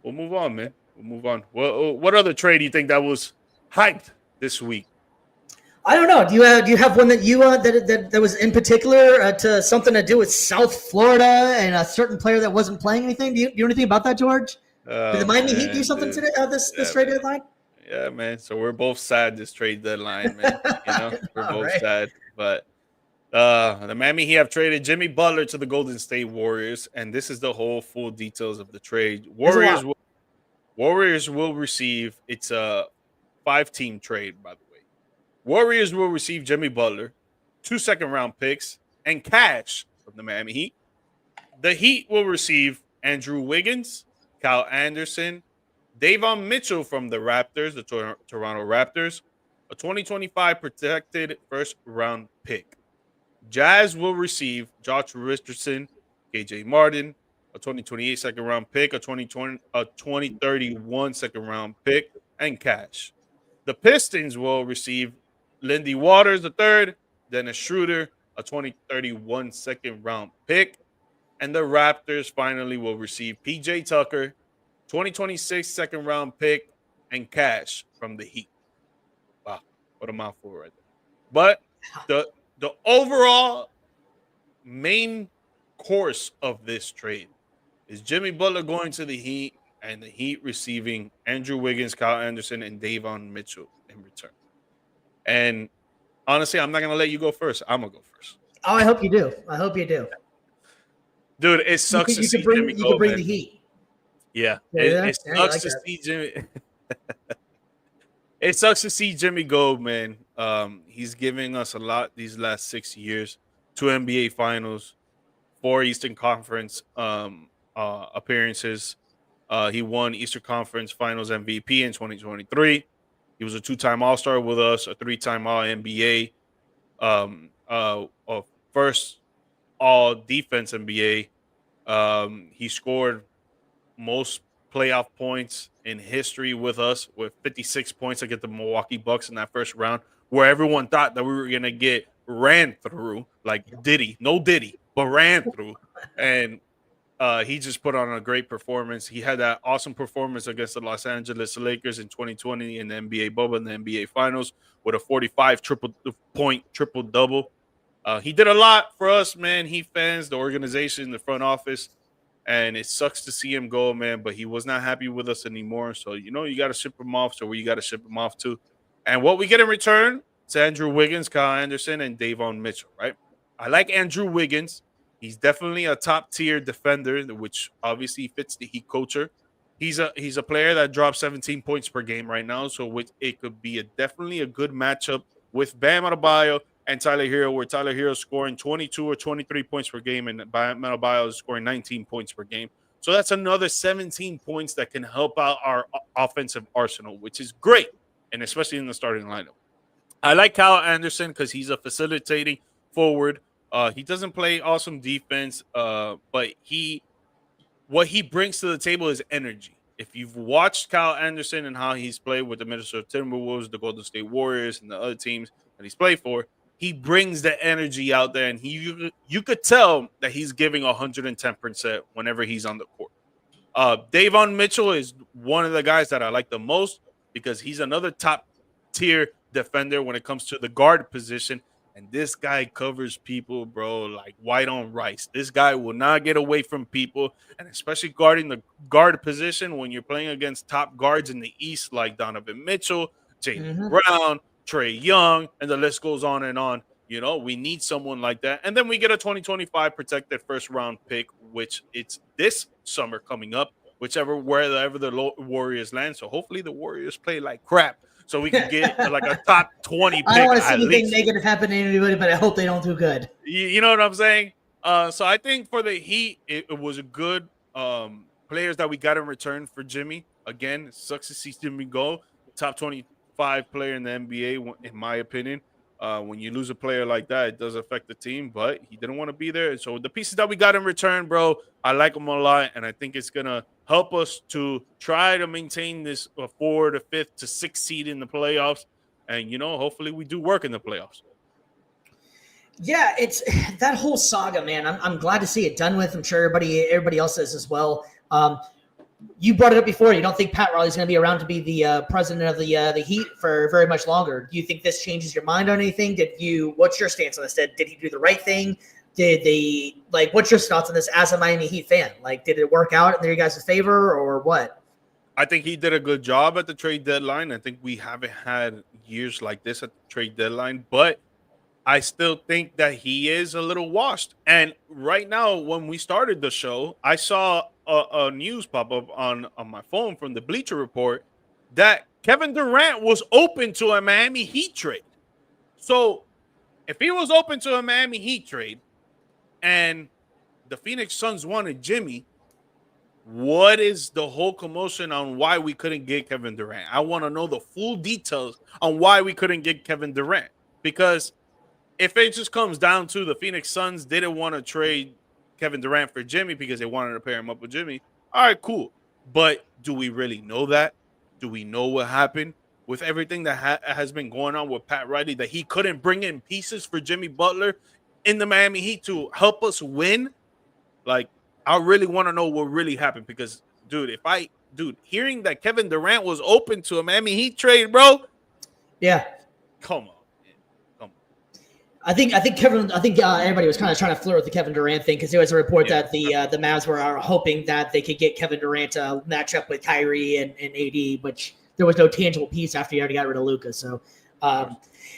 Speaker 2: we'll move on, man. We'll move on. What other trade do you think that was hyped this week?
Speaker 1: I don't know. Do you have one that you that was in particular to something to do with South Florida and a certain player that wasn't playing anything? Do you know anything about that, George? Did the Miami Heat do something today? This trade deadline?
Speaker 2: Yeah, man. So we're both sad this trade deadline, man. We're
Speaker 1: All
Speaker 2: both
Speaker 1: right.
Speaker 2: sad. But the Miami Heat have traded Jimmy Butler to the Golden State Warriors, and this is the whole full details of the trade.
Speaker 1: There's a lot.
Speaker 2: Warriors will receive, it's a 5-team trade, by the way. Warriors will receive Jimmy Butler, 2 second-round picks, and cash from the Miami Heat. The Heat will receive Andrew Wiggins, Kyle Anderson, Davon Mitchell from the Raptors, the Toronto Raptors, a 2025 protected first-round pick. Jazz will receive Josh Richardson, KJ Martin, a 2028 second round pick, a 2031 second round pick, and cash. The Pistons will receive Lindy Waters the third, Dennis Schroeder, a 2031 second round pick, and the Raptors finally will receive PJ Tucker, 2026 second round pick, and cash from the Heat. Wow, what a mouthful right there. But the overall main course of this trade is Jimmy Butler going to the Heat and the Heat receiving Andrew Wiggins, Kyle Anderson, and Davon Mitchell in return. And honestly, I'm not gonna let you go first. I'm gonna go first.
Speaker 1: Oh, I hope you do. I hope you do.
Speaker 2: Dude, it sucks to see Jimmy
Speaker 1: you
Speaker 2: go,
Speaker 1: could bring
Speaker 2: man.
Speaker 1: the heat.
Speaker 2: Yeah,
Speaker 1: Yeah,
Speaker 2: it sucks to see Jimmy. It sucks to see Jimmy go, man. He's giving us a lot these last 6 years. 2 NBA Finals, 4 Eastern Conference appearances. He won Eastern Conference Finals MVP in 2023. He was a 2-time All-Star with us, a 3-time All-NBA, a first All-Defense NBA. He scored most playoff points in history with us, with 56 points against the Milwaukee Bucks in that first round, where everyone thought that we were going to get ran through, like no Diddy, but ran through. And he just put on a great performance. He had that awesome performance against the Los Angeles Lakers in 2020 in the NBA bubble in the NBA Finals with a 45 triple-point triple-double. He did a lot for us, man. Heat fans, the organization, the front office. And it sucks to see him go, man, but he was not happy with us anymore. So, you got to ship him off. So where you got to ship him off to. And what we get in return, it's Andrew Wiggins, Kyle Anderson, and Davon Mitchell, right? I like Andrew Wiggins. He's definitely a top-tier defender, which obviously fits the Heat culture. He's a player that drops 17 points per game right now, so it could be definitely a good matchup with Bam Adebayo and Tyler Hero, where Tyler Hero is scoring 22 or 23 points per game, and Bam Adebayo is scoring 19 points per game. So that's another 17 points that can help out our offensive arsenal, which is great, and especially in the starting lineup. I like Kyle Anderson because he's a facilitating forward. He doesn't play awesome defense, but what he brings to the table is energy. If you've watched Kyle Anderson and how he's played with the Minnesota Timberwolves, the Golden State Warriors, and the other teams that he's played for, he brings the energy out there, and you could tell that he's giving 110% whenever he's on the court. Davon Mitchell is one of the guys that I like the most because he's another top-tier defender when it comes to the guard position. And this guy covers people, bro, like white on rice. This guy will not get away from people, and especially guarding the guard position when you're playing against top guards in the East like Donovan Mitchell, Jaylen Brown, Trae Young, and the list goes on and on. We need someone like that. And then we get a 2025 protected first-round pick, which it's this summer coming up, wherever the Warriors land. So hopefully the Warriors play like crap, so we can get like a top 20 pick.
Speaker 1: I don't want to see anything
Speaker 2: least
Speaker 1: negative happen to anybody, but I hope they don't do good.
Speaker 2: You know what I'm saying? So I think for the Heat, it was a good players that we got in return for Jimmy. Again, it sucks to see Jimmy go. Top 25 player in the NBA, in my opinion. When you lose a player like that, it does affect the team, but he didn't want to be there. So the pieces that we got in return, bro, I like them a lot, and I think it's going to help us to try to maintain this 4th to 5th to 6th seed in the playoffs. And, hopefully we do work in the playoffs.
Speaker 1: Yeah, it's that whole saga, man. I'm glad to see it done with. I'm sure everybody else is as well. You brought it up before. You don't think Pat Riley's going to be around to be the president of the Heat for very much longer. Do you think this changes your mind on anything? What's your stance on this? Did he do the right thing? What's your thoughts on this as a Miami Heat fan? Did it work out in your guys' favor or what?
Speaker 2: I think he did a good job at the trade deadline. I think we haven't had years like this at the trade deadline, but I still think that he is a little washed. And right now, when we started the show, I saw a news pop up on my phone from the Bleacher Report that Kevin Durant was open to a Miami Heat trade. So if he was open to a Miami Heat trade and the Phoenix Suns wanted Jimmy, what is the whole commotion on why we couldn't get Kevin Durant? I want to know the full details on why we couldn't get Kevin Durant. Because if it just comes down to the Phoenix Suns didn't want to trade Kevin Durant for Jimmy because they wanted to pair him up with Jimmy, all right, cool. But do we really know that? Do we know what happened with everything that has been going on with Pat Riley, that he couldn't bring in pieces for Jimmy Butler in the Miami Heat to help us win? Like, I really want to know what really happened because, dude, hearing that Kevin Durant was open to a Miami Heat trade, bro.
Speaker 1: Yeah.
Speaker 2: Come on.
Speaker 1: I think everybody was kind of trying to flirt with the Kevin Durant thing because there was a report that the Mavs were hoping that they could get Kevin Durant to match up with Kyrie and AD, which there was no tangible piece after he already got rid of Luka. So,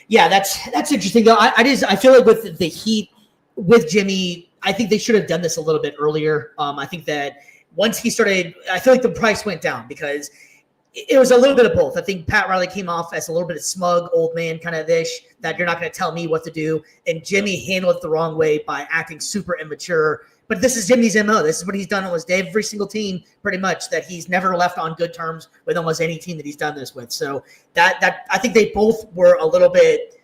Speaker 1: yeah, that's interesting though. I feel like with the Heat with Jimmy, I think they should have done this a little bit earlier. I think that once he started, I feel like the price went down because it was a little bit of both. I think Pat Riley came off as a little bit of smug, old man kind of ish, that you're not going to tell me what to do. And Jimmy handled it the wrong way by acting super immature. But this is Jimmy's MO. This is what he's done almost every single team, pretty much, that he's never left on good terms with almost any team that he's done this with. So that I think they both were a little bit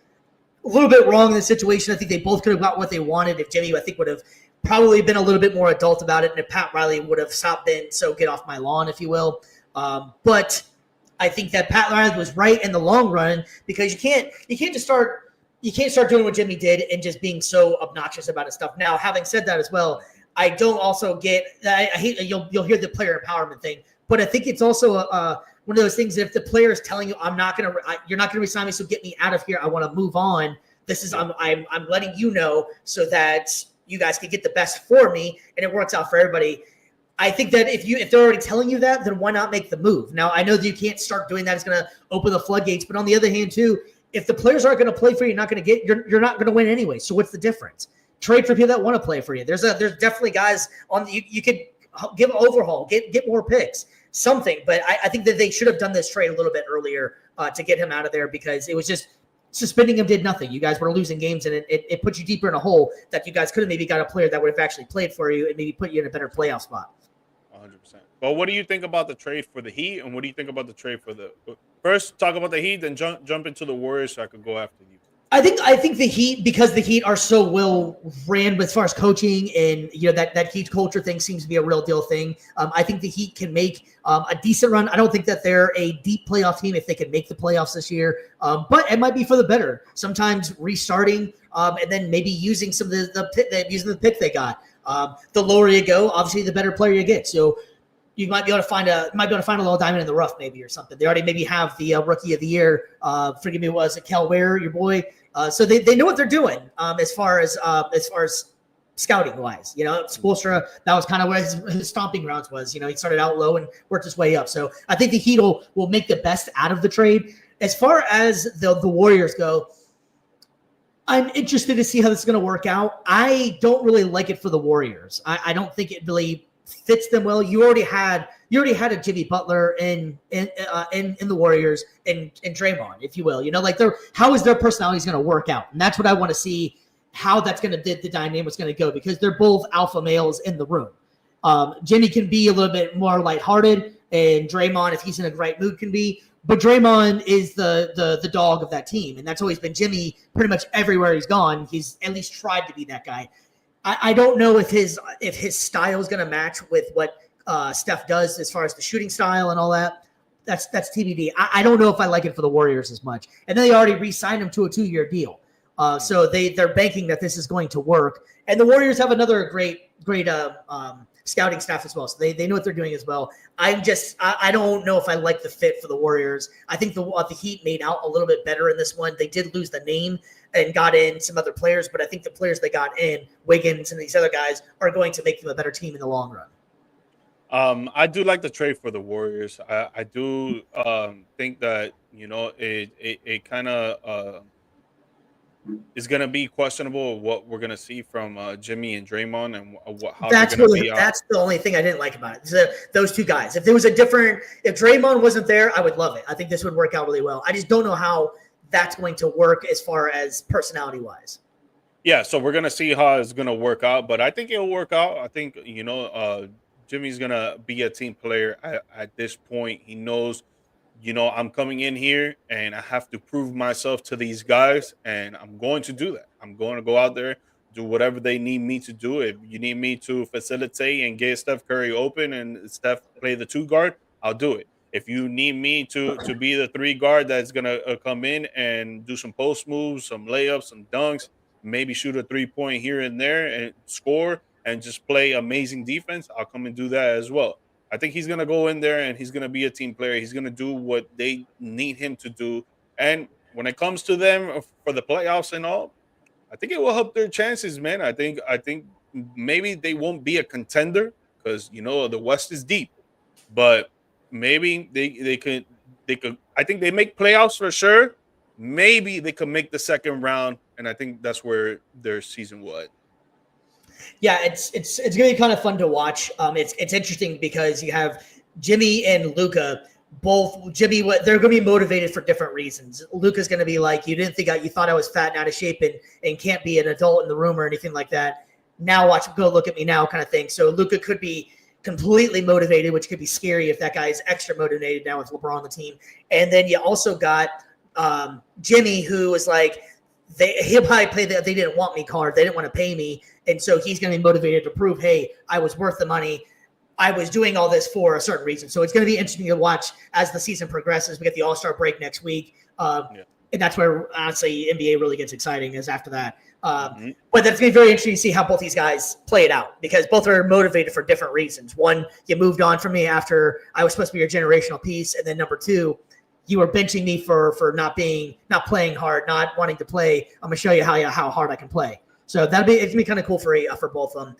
Speaker 1: wrong in the situation. I think they both could have got what they wanted if Jimmy, I think, would have probably been a little bit more adult about it, and if Pat Riley would have stopped being so get off my lawn, if you will. But I think that Pat Riley was right in the long run because you can't start doing what Jimmy did and just being so obnoxious about his stuff. Now, having said that as well, I don't also get I hate you'll hear the player empowerment thing, but I think it's also one of those things that if the player is telling you you're not going to resign me, so get me out of here, I want to move on. This is I'm letting you know so that you guys can get the best for me and it works out for everybody. I think that if they're already telling you that, then why not make the move? Now, I know that you can't start doing that. It's going to open the floodgates. But on the other hand, too, if the players aren't going to play for you, you're not going to win anyway. So what's the difference? Trade for people that want to play for you. There's definitely guys on you could give an overhaul, get more picks, something. But I think that they should have done this trade a little bit earlier to get him out of there because it was just suspending him did nothing. You guys were losing games, and it put you deeper in a hole that you guys could have maybe got a player that would have actually played for you and maybe put you in a better playoff spot.
Speaker 2: 100%. But what do you think about the trade for the Heat, and what do you think about the trade for the first? Talk about the Heat, then jump into the Warriors, so I could go after you.
Speaker 1: I think the Heat, because the Heat are so well ran as far as coaching and that Heat culture thing seems to be a real deal thing. I think the Heat can make a decent run. I don't think that they're a deep playoff team if they can make the playoffs this year, but it might be for the better. Sometimes restarting and then maybe using some of the pick they got. The lower you go, obviously the better player you get. So you might be able to find a little diamond in the rough, maybe, or something. They already maybe have the rookie of the year. Forgive me, was it Kel Ware, your boy? So they know what they're doing as far as scouting wise. Spoelstra, that was kind of where his stomping grounds was. He started out low and worked his way up. So I think the Heat will make the best out of the trade. As far as the Warriors go, I'm interested to see how this is going to work out. I don't really like it for the Warriors. I don't think it really fits them well. You already had a Jimmy Butler in the Warriors and Draymond, if you will. How is their personalities going to work out? And that's what I want to see, how that's going to the dynamic's going to go, because they're both alpha males in the room. Jimmy can be a little bit more lighthearted, and Draymond, if he's in a right mood, can be. But Draymond is the dog of that team, and that's always been Jimmy pretty much everywhere he's gone. He's at least tried to be that guy. I don't know if his style is going to match with what Steph does as far as the shooting style and all that. That's TBD. I don't know if I like it for the Warriors as much. And then they already re-signed him to a 2-year deal. So they're banking that this is going to work. And the Warriors have another great scouting staff as well. So they know what they're doing as well. I don't know if I like the fit for the Warriors. I think the Heat made out a little bit better in this one. They did lose the name and got in some other players, but I think the players they got in, Wiggins and these other guys, are going to make them a better team in the long run.
Speaker 2: I do like the trade for the Warriors. I do think that it kind of is going to be questionable what we're going to see from Jimmy and Draymond and how they're
Speaker 1: That's
Speaker 2: going to
Speaker 1: really
Speaker 2: be out.
Speaker 1: that's the only thing I didn't like about it. Those two guys. If there was if Draymond wasn't there, I would love it. I think this would work out really well. I just don't know how that's going to work as far as personality wise.
Speaker 2: Yeah, so we're gonna see how it's gonna work out, but I think it'll work out. I think Jimmy's gonna be a team player at this point. He knows, I'm coming in here and I have to prove myself to these guys, and I'm going to do that. I'm going to go out there, do whatever they need me to do. If you need me to facilitate and get Steph Curry open and Steph play the 2 guard, I'll do it. If you need me to be the 3 guard that's gonna come in and do some post moves, some layups, some dunks, maybe shoot a 3-point here and there and score and just play amazing defense, I'll come and do that as well. I think he's going to go in there and he's going to be a team player. He's going to do what they need him to do. And when it comes to them for the playoffs and all, I think it will help their chances, man. I think maybe they won't be a contender because the West is deep, but maybe they could. I think they make playoffs for sure. Maybe they could make the second round, and I think that's where their season will end.
Speaker 1: Yeah, it's gonna be kind of fun to watch. It's interesting because you have Jimmy and Luka. Both Jimmy, they're going to be motivated for different reasons. Luka's going to be like, you thought I was fat and out of shape and can't be an adult in the room or anything like that. Now go look at me now, kind of thing. So Luka could be completely motivated, which could be scary if that guy is extra motivated now with LeBron on the team. And then you also got Jimmy, who was like, he'll probably play the they didn't want me card. They didn't want to pay me. And so he's going to be motivated to prove, hey, I was worth the money. I was doing all this for a certain reason. So it's going to be interesting to watch as the season progresses. We get the All-Star break next week. And that's where, honestly, NBA really gets exciting is after that. But that's going to be very interesting to see how both these guys play it out because both are motivated for different reasons. One, you moved on from me after I was supposed to be your generational piece. And then number two, you were benching me for not playing hard, not wanting to play. I'm going to show you how hard I can play. So it's gonna be kind of cool for both of them.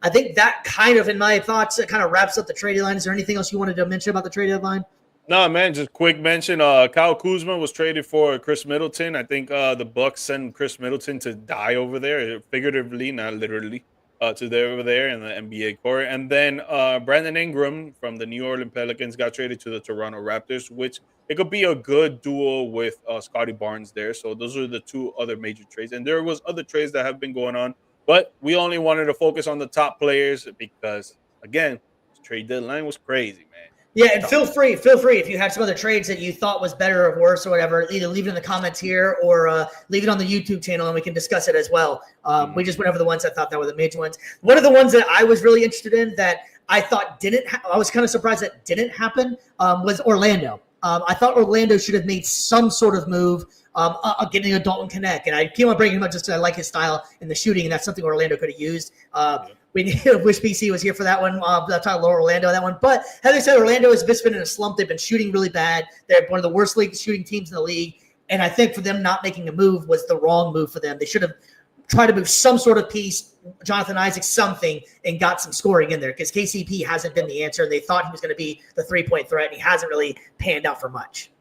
Speaker 1: I think that kind of, in my thoughts, it kind of wraps up the trade deadline. Is there anything else you wanted to mention about the trade deadline?
Speaker 2: No, man, just quick mention. Kyle Kuzma was traded for Chris Middleton. I think the Bucks sent Chris Middleton to die over there, figuratively, not literally, over there in the NBA court. And then Brandon Ingram from the New Orleans Pelicans got traded to the Toronto Raptors, which it could be a good duo with Scotty Barnes there. So those are the 2 other major trades. And there was other trades that have been going on, but we only wanted to focus on the top players because, again, the trade deadline was crazy, man.
Speaker 1: Yeah, and feel free if you have some other trades that you thought was better or worse or whatever, either leave it in the comments here or leave it on the YouTube channel and we can discuss it as well. We just went over the ones I thought that were the major ones. One of the ones that I was really interested in that I thought I was kind of surprised that didn't happen was Orlando. I thought Orlando should have made some sort of move getting a Dalton Connect. And I keep on bringing him up just because I like his style in the shooting, and that's something Orlando could have used. We wish BC was here for that one. That's how lower Orlando that one. But having said, Orlando has just been in a slump. They've been shooting really bad. They're one of the worst shooting teams in the league. And I think for them not making a move was the wrong move for them. They should have tried to move some sort of piece, Jonathan Isaac, something, and got some scoring in there because KCP hasn't been the answer. They thought he was going to be the 3-point threat, and he hasn't really panned out for much.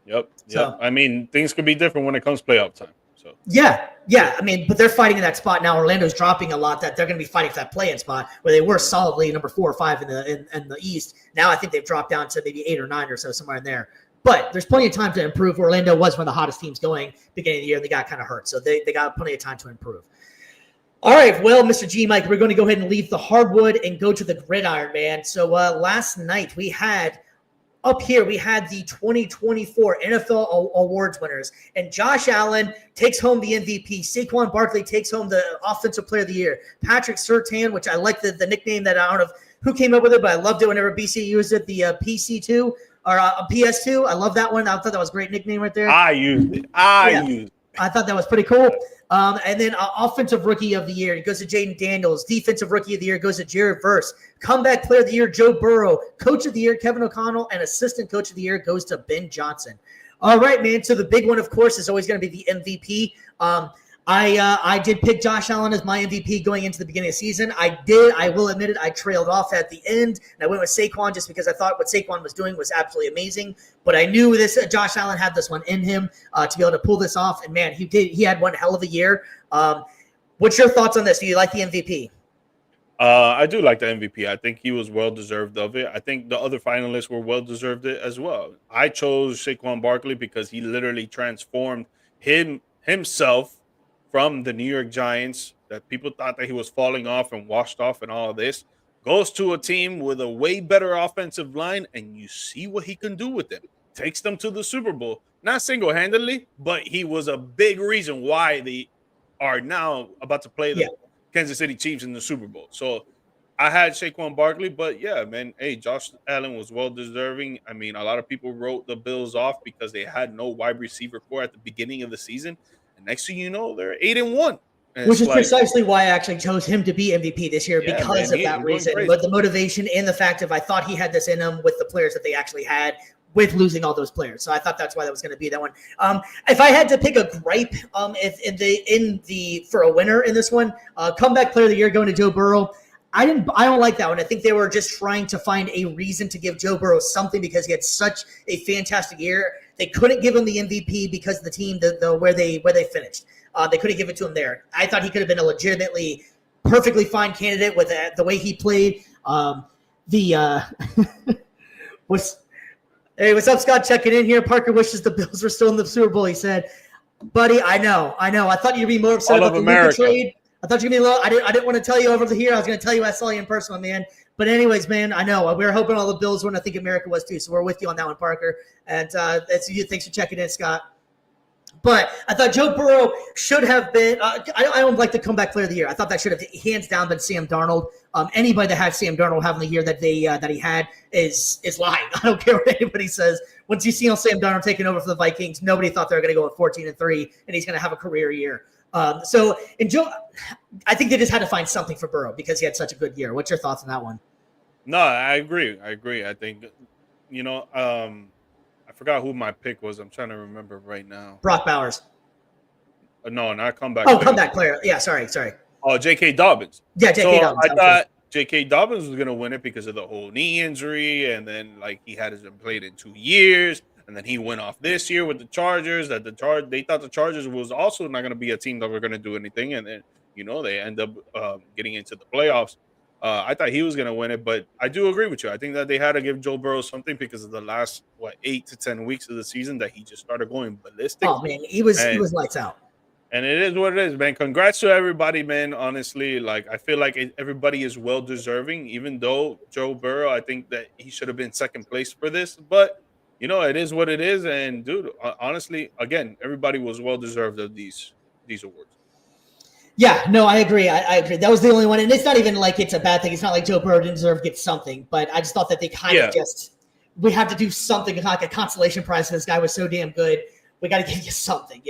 Speaker 2: Yep. So, I mean, things could be different when it comes playoff time. So
Speaker 1: yeah. I mean, but they're fighting in that spot now. Orlando's dropping a lot. That they're going to be fighting for that play-in spot where they were solidly number 4 or 5 in the East. Now I think they've dropped down to maybe 8 or 9 or so, somewhere in there. But there's plenty of time to improve. Orlando was one of the hottest teams going beginning of the year, and they got kind of hurt. So they got plenty of time to improve. All right, well, Mr. G, Mike, we're going to go ahead and leave the hardwood and go to the gridiron, man. So last night we had the 2024 NFL awards winners, and Josh Allen takes home the MVP. Saquon Barkley takes home the Offensive Player of the Year. Patrick Surtain, which I like the nickname that I don't know who came up with it, but I loved it whenever BC used it, the PC2 or PS2. I love that one. I thought that was a great nickname right there.
Speaker 2: I used it. I
Speaker 1: thought that was pretty cool. And then Offensive Rookie of the Year, it goes to Jaden Daniels. Defensive Rookie of the Year goes to Jared Verse. Comeback Player of the Year, Joe Burrow. Coach of the Year, Kevin O'Connell. And Assistant Coach of the Year goes to Ben Johnson. All right, man. So the big one, of course, is always going to be the MVP. I did pick Josh Allen as my MVP going into the beginning of the season. I will admit it. I trailed off at the end, and I went with Saquon just because I thought what Saquon was doing was absolutely amazing. But I knew this Josh Allen had this one in him to be able to pull this off. And man, he did. He had one hell of a year. What's your thoughts on this? Do you like the MVP?
Speaker 2: I do like the MVP. I think he was well deserved of it. I think the other finalists were well deserved it as well. I chose Saquon Barkley because he literally transformed himself from the New York Giants that people thought that he was falling off and washed off and all of this, goes to a team with a way better offensive line, and you see what he can do with them. Takes them to the Super Bowl, not single-handedly, but he was a big reason why they are now about to play the Kansas City Chiefs in the Super Bowl. So I had Saquon Barkley, but yeah, man, hey, Josh Allen was well deserving. I mean, a lot of people wrote the Bills off because they had no wide receiver core at the beginning of the season. And next thing you know, they're 8-1.
Speaker 1: Which is precisely why I actually chose him to be MVP this year because of that reason. But the motivation and the fact of I thought he had this in him with the players that they actually had with losing all those players. So I thought that's why that was going to be that one. If I had to pick a gripe for a winner in this one, comeback player of the year going to Joe Burrow. I don't like that one. I think they were just trying to find a reason to give Joe Burrow something because he had such a fantastic year. They couldn't give him the MVP because of the team where they finished. They couldn't give it to him there. I thought he could have been a legitimately perfectly fine candidate with the way he played. Hey, what's up, Scott? Checking in here. Parker wishes the Bills were still in the Super Bowl. He said, "Buddy, I know. I thought you'd be more upset about the Luka trade. I thought you'd be low. I didn't want to tell you over here. I was going to tell you I saw you in person, man. But anyways, man, I know we were hoping all the Bills won. I think America was too. So we're with you on that one, Parker. And that's you. Thanks for checking in, Scott. But I thought Joe Burrow should have been. I don't like the comeback player of the year. I thought that should have hands down been Sam Darnold. Anybody that had Sam Darnold having the year that he had is lying. I don't care what anybody says. Once you see Sam Darnold taking over for the Vikings, nobody thought they were going to go at 14-3, and he's going to have a career year. So Joe, I think they just had to find something for Burrow because he had such a good year. What's your thoughts on that one?
Speaker 2: No, I agree. I think, I forgot who my pick was. I'm trying to remember right now.
Speaker 1: Brock Bowers.
Speaker 2: No, not comeback.
Speaker 1: Oh, comeback player. Yeah, sorry.
Speaker 2: Oh, J.K. Dobbins.
Speaker 1: Yeah, J.K. Dobbins.
Speaker 2: I thought J.K. Dobbins was going to win it because of the whole knee injury, and then he hadn't played in 2 years, and then he went off this year with the Chargers. They thought the Chargers was also not going to be a team that were going to do anything, and then they end up getting into the playoffs. I thought he was going to win it, but I do agree with you. I think that they had to give Joe Burrow something because of the last 8 to 10 weeks of the season that he just started going ballistic.
Speaker 1: Oh man, he was lights out.
Speaker 2: And it is what it is, man. Congrats to everybody, man. Honestly, I feel like everybody is well deserving. Even though Joe Burrow, I think that he should have been second place for this, but it is what it is. And dude, honestly, again, everybody was well deserved of these awards.
Speaker 1: Yeah, no, I agree. I agree. That was the only one. And it's not even like it's a bad thing. It's not like Joe Burrow didn't deserve to get something. But I just thought that they kind of we have to do something, like a consolation prize. This guy was so damn good. We got to give you something,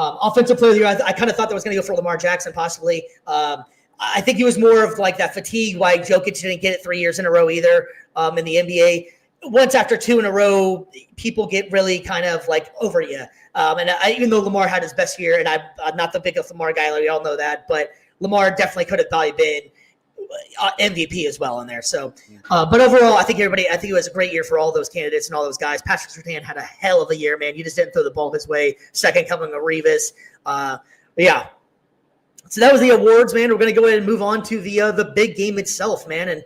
Speaker 1: Offensive player of the year, I kind of thought that was going to go for Lamar Jackson possibly. I think he was more of that fatigue why Jokic didn't get it 3 years in a row either in the NBA. Once after 2 in a row, people get really kind of over you. Even though Lamar had his best year, and I'm not the biggest Lamar guy, we all know that, but Lamar definitely could have probably been MVP as well in there. So, but overall, I think it was a great year for all those candidates and all those guys. Patrick Surtain had a hell of a year, man. You just didn't throw the ball his way. Second coming of Revis. Yeah. So that was the awards, man. We're going to go ahead and move on to the big game itself, man. And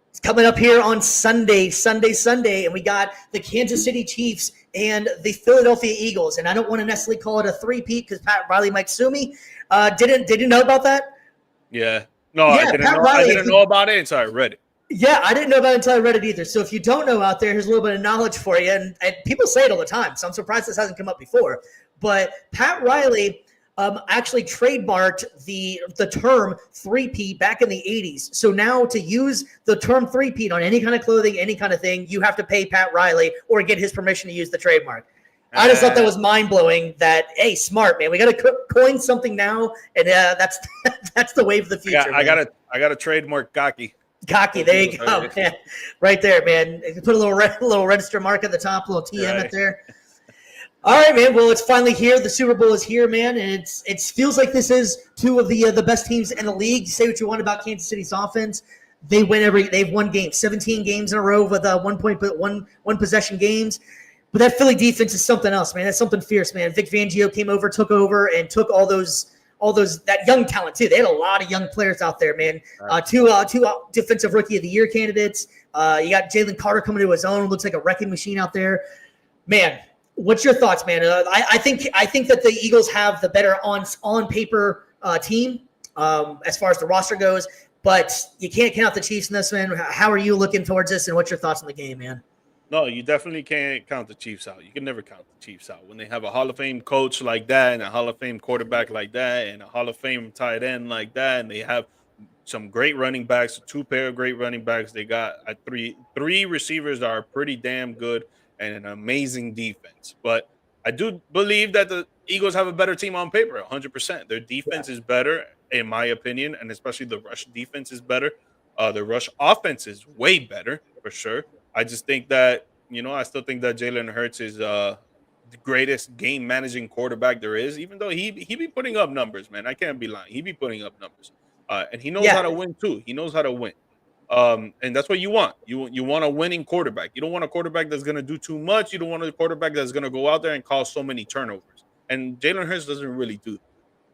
Speaker 1: it's coming up here on Sunday, and we got the Kansas City Chiefs and the Philadelphia Eagles. And I don't want to necessarily call it a three-peat because Pat Riley might sue me. Did you know about that?
Speaker 2: Yeah. No, yeah, I didn't know about it until I read it.
Speaker 1: Yeah, I didn't know about it until I read it either. So if you don't know out there, here's a little bit of knowledge for you. And people say it all the time, so I'm surprised this hasn't come up before. But Pat Riley actually trademarked the term three-peat back in the 80s. So now to use the term three-peat on any kind of clothing, any kind of thing, you have to pay Pat Riley or get his permission to use the trademark. I just thought that was mind-blowing that, hey, smart, man. We got to coin something now, and that's the wave of the future.
Speaker 2: Yeah, I got to trademark cocky.
Speaker 1: Cocky, there you go, man. Right there, man. Put a little register mark at the top, a little TM right there. All right, man. Well, it's finally here. The Super Bowl is here, man, and it feels like this is two of the best teams in the league. Say what you want about Kansas City's offense, they've won games, 17 games in a row with one possession games. But that Philly defense is something else, man. That's something fierce, man. Vic Fangio came over, took over, and took all those that young talent too. They had a lot of young players out there, man. Two defensive rookie of the year candidates. You got Jalen Carter coming to his own. Looks like a wrecking machine out there, man. What's your thoughts, man? I think that the Eagles have the better on paper team as far as the roster goes, but you can't count the Chiefs in this, man. How are you looking towards this, and what's your thoughts on the game, man?
Speaker 2: No, you definitely can't count the Chiefs out. You can never count the Chiefs out. When they have a Hall of Fame coach like that and a Hall of Fame quarterback like that and a Hall of Fame tight end like that, and they have some great running backs, two pair of great running backs. They got three receivers that are pretty damn good and an amazing defense. But I do believe that the Eagles have a better team on paper, 100%. Their defense is better, in my opinion, and especially the rush defense is better. The rush offense is way better, for sure. I just think that, I still think that Jalen Hurts is the greatest game managing quarterback there is, even though he be putting up numbers, man. I can't be lying. He be putting up numbers. And he knows how to win too. He knows how to win. And that's what you want. You want a winning quarterback. You don't want a quarterback that's going to do too much. You don't want a quarterback that's going to go out there and cause so many turnovers. And Jalen Hurts doesn't really do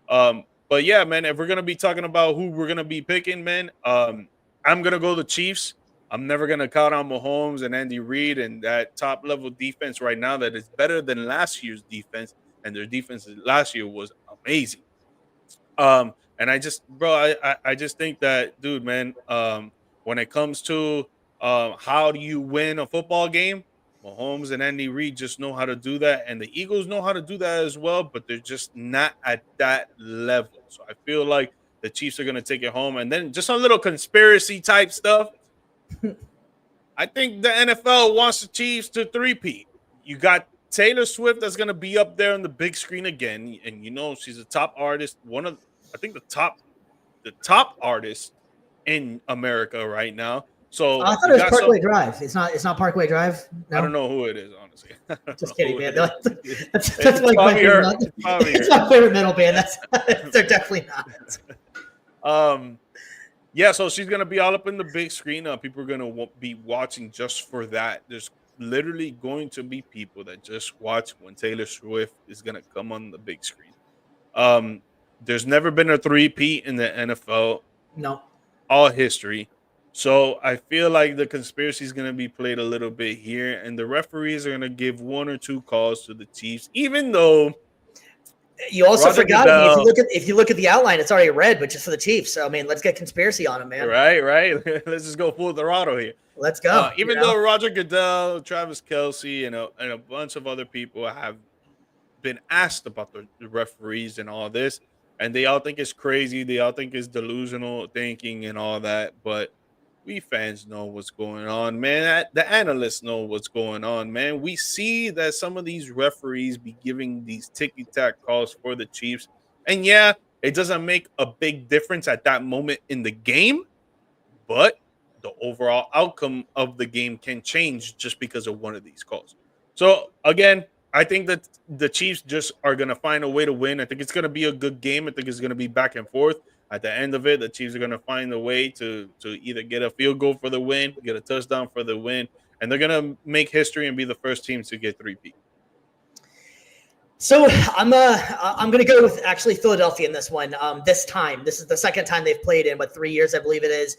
Speaker 2: that. But yeah, man, if we're going to be talking about who we're going to be picking, man, I'm going to go the Chiefs. I'm never going to count on Mahomes and Andy Reid and that top-level defense right now that is better than last year's defense, and their defense last year was amazing. And I just think that, dude, man, when it comes to how do you win a football game, Mahomes and Andy Reid just know how to do that, and the Eagles know how to do that as well, but they're just not at that level. So I feel like the Chiefs are going to take it home. And then just a little conspiracy-type stuff. I think the NFL wants the Chiefs to three-peat. You got Taylor Swift that's going to be up there on the big screen again, and she's a top artist, the top artist in America right now. So
Speaker 1: I thought it was Parkway Drive. It's not Parkway Drive. No?
Speaker 2: I don't know who it is, honestly.
Speaker 1: Just kidding, man. That's like my favorite. It's my favorite metal band. They're definitely not.
Speaker 2: Yeah, so she's going to be all up in the big screen. People are going to be watching just for that. There's literally going to be people that just watch when Taylor Swift is going to come on the big screen. There's never been a three-peat in the NFL.
Speaker 1: No.
Speaker 2: All history. So I feel like the conspiracy is going to be played a little bit here, and the referees are going to give one or two calls to the Chiefs, even though
Speaker 1: you also forgot. If you look at the outline, it's already red, but just for the Chiefs. So I mean, let's get conspiracy on them, man.
Speaker 2: Right. Let's just go full throttle here.
Speaker 1: Let's go.
Speaker 2: Even though Roger Goodell, Travis Kelce, and a bunch of other people have been asked about the referees and all this, and they all think it's crazy. They all think it's delusional thinking and all that, but we fans know what's going on, man. The analysts know what's going on, man. We see that some of these referees be giving these ticky-tack calls for the Chiefs. And yeah, it doesn't make a big difference at that moment in the game, but the overall outcome of the game can change just because of one of these calls. So, again, I think that the Chiefs just are going to find a way to win. I think it's going to be a good game. I think it's going to be back and forth. At the end of it, the Chiefs are going to find a way to either get a field goal for the win, get a touchdown for the win, and they're going to make history and be the first team to get three-peat.
Speaker 1: So I'm going to go with actually Philadelphia in this one. This time, this is the second time they've played in 3 years, I believe it is,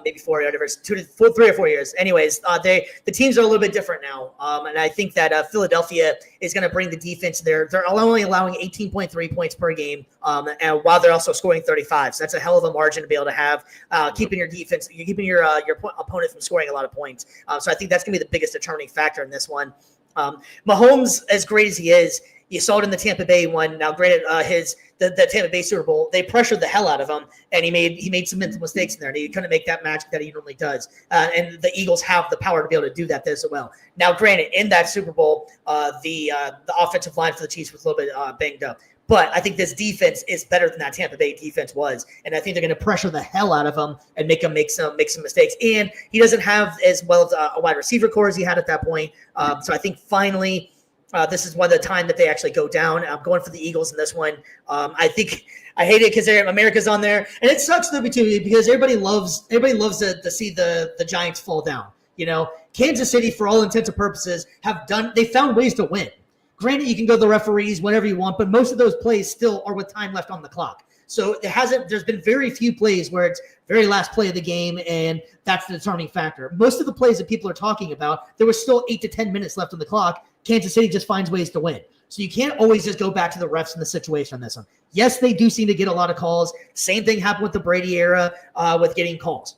Speaker 1: maybe 4, whatever, 3 or 4 years. Anyways, the teams are a little bit different now, and I think that Philadelphia is going to bring the defense there. They're only allowing 18.3 points per game, and while they're also scoring 35. So that's a hell of a margin to be able to have, keeping your defense, you're keeping your opponent from scoring a lot of points. So I think that's going to be the biggest determining factor in this one. Mahomes, as great as he is, you saw it in the Tampa Bay one. Now, granted, the Tampa Bay Super Bowl, they pressured the hell out of him, and he made some mental mistakes in there. And he couldn't make that magic that he normally does. And the Eagles have the power to be able to do that as well. Now, granted, in that Super Bowl, the offensive line for the Chiefs was a little bit banged up. But I think this defense is better than that Tampa Bay defense was, and I think they're going to pressure the hell out of him and make him make some mistakes. And he doesn't have as well as a wide receiver core as he had at that point. So I think finally This is one of the time that they actually go down. I'm going for the Eagles in this one. I think I hate it because America's on there, and it sucks too because everybody loves to see the Giants fall down. Kansas City, for all intents and purposes, they found ways to win. Granted, you can go to the referees whenever you want, but most of those plays still are with time left on the clock. So there's been very few plays where it's very last play of the game, and that's the determining factor. Most of the plays that people are talking about, there was still 8 to 10 minutes left on the clock. Kansas City just finds ways to win. So you can't always just go back to the refs in the situation on this one. Yes, they do seem to get a lot of calls. Same thing happened with the Brady era with getting calls.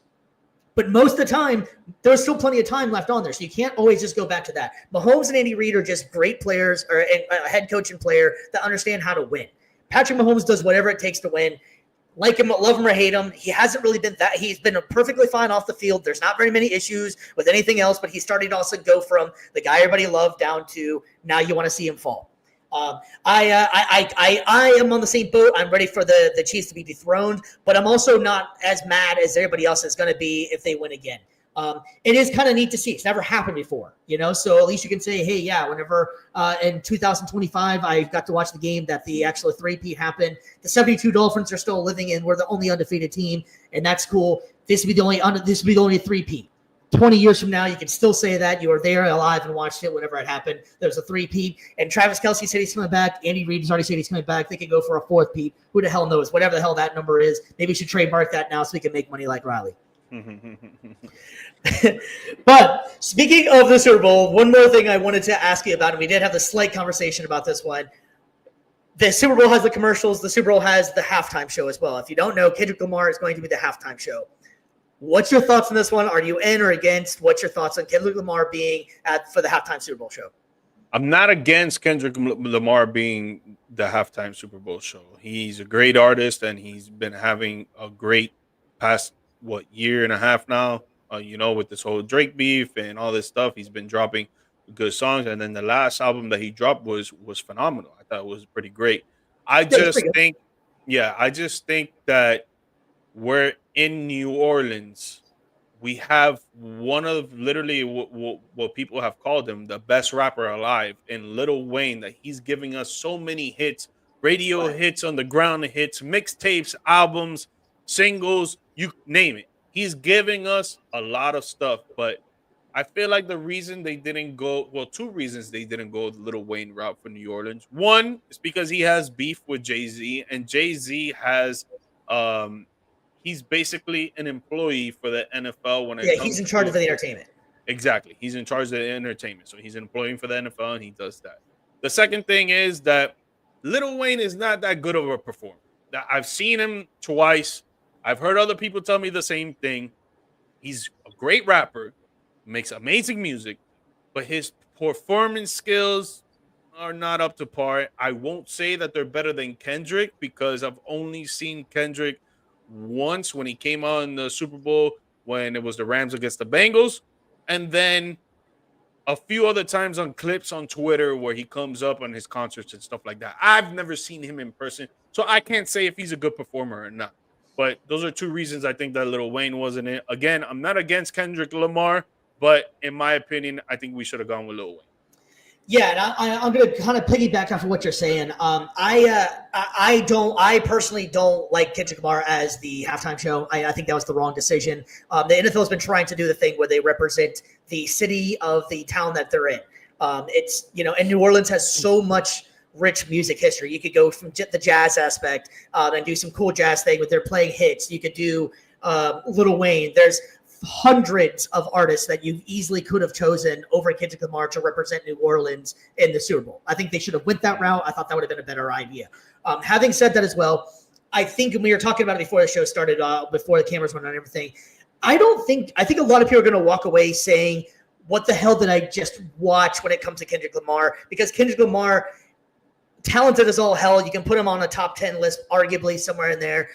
Speaker 1: But most of the time, there's still plenty of time left on there. So you can't always just go back to that. Mahomes and Andy Reid are just great players, or a head coach and player that understand how to win. Patrick Mahomes does whatever it takes to win. Like him, love him or hate him, he hasn't really been that. He's been perfectly fine off the field. There's not very many issues with anything else, but he's starting to also go from the guy everybody loved down to now you want to see him fall. I am on the same boat. I'm ready for the Chiefs to be dethroned, but I'm also not as mad as everybody else is going to be if they win again. It is kind of neat to see. It's never happened before, so at least you can say, hey, yeah, whenever in 2025 I got to watch the game that the actual three-peat happened. The 72 Dolphins are still living in. We're the only undefeated team, and that's cool. This would be the only three-peat. 20 years from now, you can still say that you were there alive and watched it whenever it happened. There's a three-peat, and Travis Kelce said he's coming back. Andy Reid has already said he's coming back. They could go for a fourth-peat. Who the hell knows? Whatever the hell that number is, maybe we should trademark that now so we can make money like Riley. But speaking of the Super Bowl, one more thing I wanted to ask you about, and we did have the slight conversation about this one. The Super Bowl has the commercials. The Super Bowl has the halftime show as well. If you don't know, Kendrick Lamar is going to be the halftime show. What's your thoughts on this one? Are you in or against? What's your thoughts on Kendrick Lamar being for the halftime Super Bowl show?
Speaker 2: I'm not against Kendrick Lamar being the halftime Super Bowl show. He's a great artist, and he's been having a great past, year and a half now, with this whole Drake beef and all this stuff. He's been dropping good songs, and then the last album that he dropped was phenomenal. I thought it was pretty great. I just think that we're in New Orleans. We have one of literally what people have called him the best rapper alive in Lil Wayne, that he's giving us so many hits, radio hits, underground hits, mixtapes, albums, singles, you name it. He's giving us a lot of stuff, but I feel like the reason they didn't go, two reasons they didn't go the Lil Wayne route for New Orleans. One is because he has beef with Jay-Z, and Jay-Z has he's basically an employee for the NFL when it comes
Speaker 1: he's in charge of the entertainment.
Speaker 2: Exactly. He's in charge of the entertainment. So he's an employee for the NFL, and he does that. The second thing is that Lil Wayne is not that good of a performer. I've seen him twice. I've heard other people tell me the same thing. He's a great rapper, makes amazing music, but his performance skills are not up to par. I won't say that they're better than Kendrick because I've only seen Kendrick once when he came on the Super Bowl when it was the Rams against the Bengals, and then a few other times on clips on Twitter where he comes up on his concerts and stuff like that. I've never seen him in person, so I can't say if he's a good performer or not. But those are two reasons I think that Lil Wayne wasn't in. Again, I'm not against Kendrick Lamar, but in my opinion, I think we should have gone with Lil Wayne.
Speaker 1: Yeah, and I'm going to kind of piggyback off of what you're saying. I personally don't like Kendrick Lamar as the halftime show. I think that was the wrong decision. The NFL has been trying to do the thing where they represent the city of the town that they're in. It's, and New Orleans has so much rich music history. You could go from the jazz aspect and do some cool jazz thing with their playing hits. You could do Lil Wayne. There's hundreds of artists that you easily could have chosen over Kendrick Lamar to represent New Orleans in the Super Bowl. I think they should have went that route. I thought that would have been a better idea. Having said that as well, I think we were talking about it before the show started, before the cameras went on and everything. I think a lot of people are going to walk away saying, what the hell did I just watch when it comes to Kendrick Lamar? Because Kendrick Lamar, talented as all hell. You can put him on a top 10 list, arguably somewhere in there.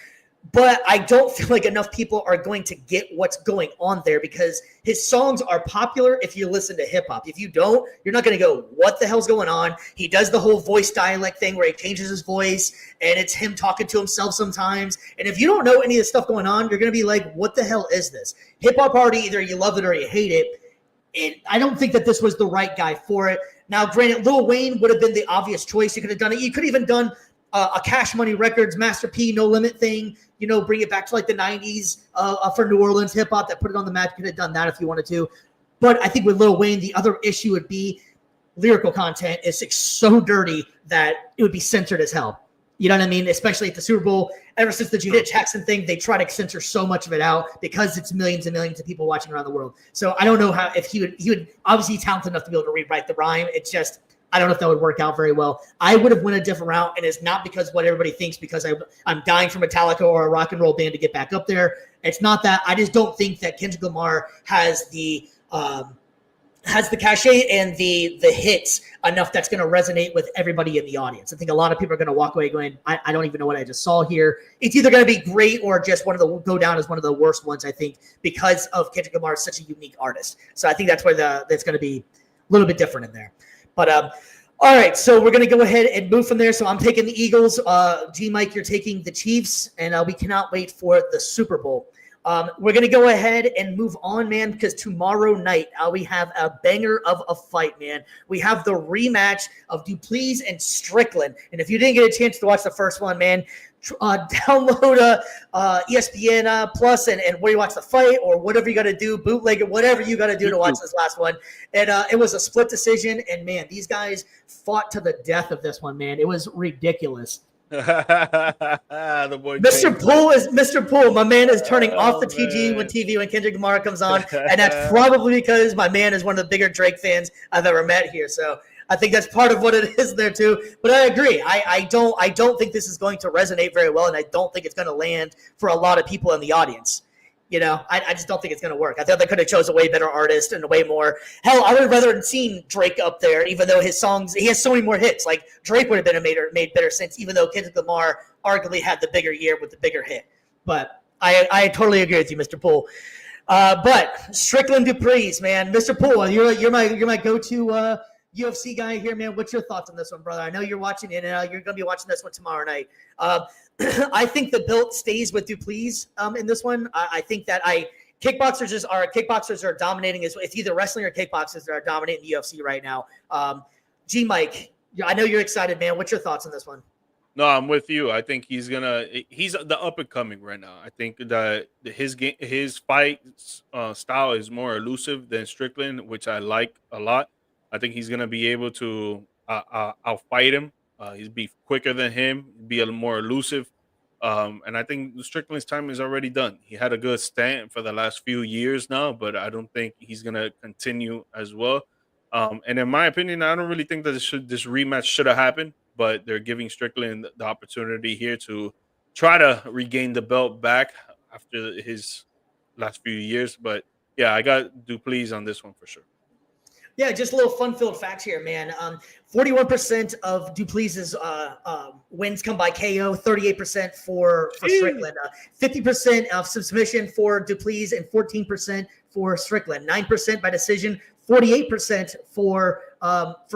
Speaker 1: But I don't feel like enough people are going to get what's going on there because his songs are popular if you listen to hip hop. If you don't, you're not going to go, what the hell's going on? He does the whole voice dialect thing where he changes his voice and it's him talking to himself sometimes. And if you don't know any of the stuff going on, you're going to be like, what the hell is this? Hip hop party, either you love it or you hate it. I don't think that this was the right guy for it. Now, granted, Lil Wayne would have been the obvious choice. You could have done it. You could have even done a Cash Money Records, Master P, No Limit thing, bring it back to like the 90s for New Orleans hip hop that put it on the map. You could have done that if you wanted to. But I think with Lil Wayne, the other issue would be lyrical content is so dirty that it would be censored as hell. You know what I mean? Especially at the Super Bowl. Ever since the Judith Jackson thing, they try to censor so much of it out because it's millions and millions of people watching around the world. So I don't know if he would obviously talented enough to be able to rewrite the rhyme. It's just, I don't know if that would work out very well. I would have went a different route, and it's not because what everybody thinks, because I'm dying for Metallica or a rock and roll band to get back up there. It's not that. I just don't think that Kendrick Lamar has the cachet and the hits enough that's going to resonate with everybody in the audience. I think a lot of people are going to walk away going, I don't even know what I just saw here. It's either going to be great or just go down as one of the worst ones, I think, because of Kendrick Lamar is such a unique artist. So I think that's where that's going to be a little bit different in there. But all right, so we're going to go ahead and move from there. So I'm taking the Eagles. G-Mike, you're taking the Chiefs, and we cannot wait for the Super Bowl. We're going to go ahead and move on, man, because tomorrow night we have a banger of a fight, man. We have the rematch of Duplessis and Strickland. And if you didn't get a chance to watch the first one, man, download ESPN Plus and where you watch the fight or whatever you got to do, bootleg it, whatever you got to do to watch this last one. And it was a split decision. And, man, these guys fought to the death of this one, man. It was ridiculous. Mr. Poole. My man is turning off the TG when Kendrick Lamar comes on, and that's probably because my man is one of the bigger Drake fans I've ever met here. So I think that's part of what it is there too. But I agree. I don't think this is going to resonate very well, and I don't think it's going to land for a lot of people in the audience. I just don't think it's going to work. I thought they could have chose a way better artist and a way more. Hell, I would have rather seen Drake up there, even though his songs, he has so many more hits. Like Drake would have been made better sense, even though Kendrick Lamar arguably had the bigger year with the bigger hit. But I totally agree with you, Mr. Poole. But Strickland Duplessis, man, Mr. Poole, you're my go-to UFC guy here, man. What's your thoughts on this one, brother? I know you're watching it, and you're going to be watching this one tomorrow night. I think the belt stays with Duplessis in this one. I think that kickboxers are dominating. It's either wrestling or kickboxers that are dominating the UFC right now. G-Mike, I know you're excited, man. What's your thoughts on this one?
Speaker 2: No, I'm with you. I think he's the up and coming right now. I think that his fight style is more elusive than Strickland, which I like a lot. I think he's gonna be able to outfight him. He's be quicker than him, be a little more elusive. And I think Strickland's time is already done. He had a good stand for the last few years now, but I don't think he's going to continue as well. And in my opinion, I don't really think that this rematch should have happened, but they're giving Strickland the opportunity here to try to regain the belt back after his last few years. But yeah, I got Duplessis on this one for sure.
Speaker 1: Yeah, just a little fun-filled fact here, man. 41% of Duplessis' wins come by KO, 38% for Strickland, 50% of submission for Duplessis, and 14% for Strickland. 9% by decision, 48% for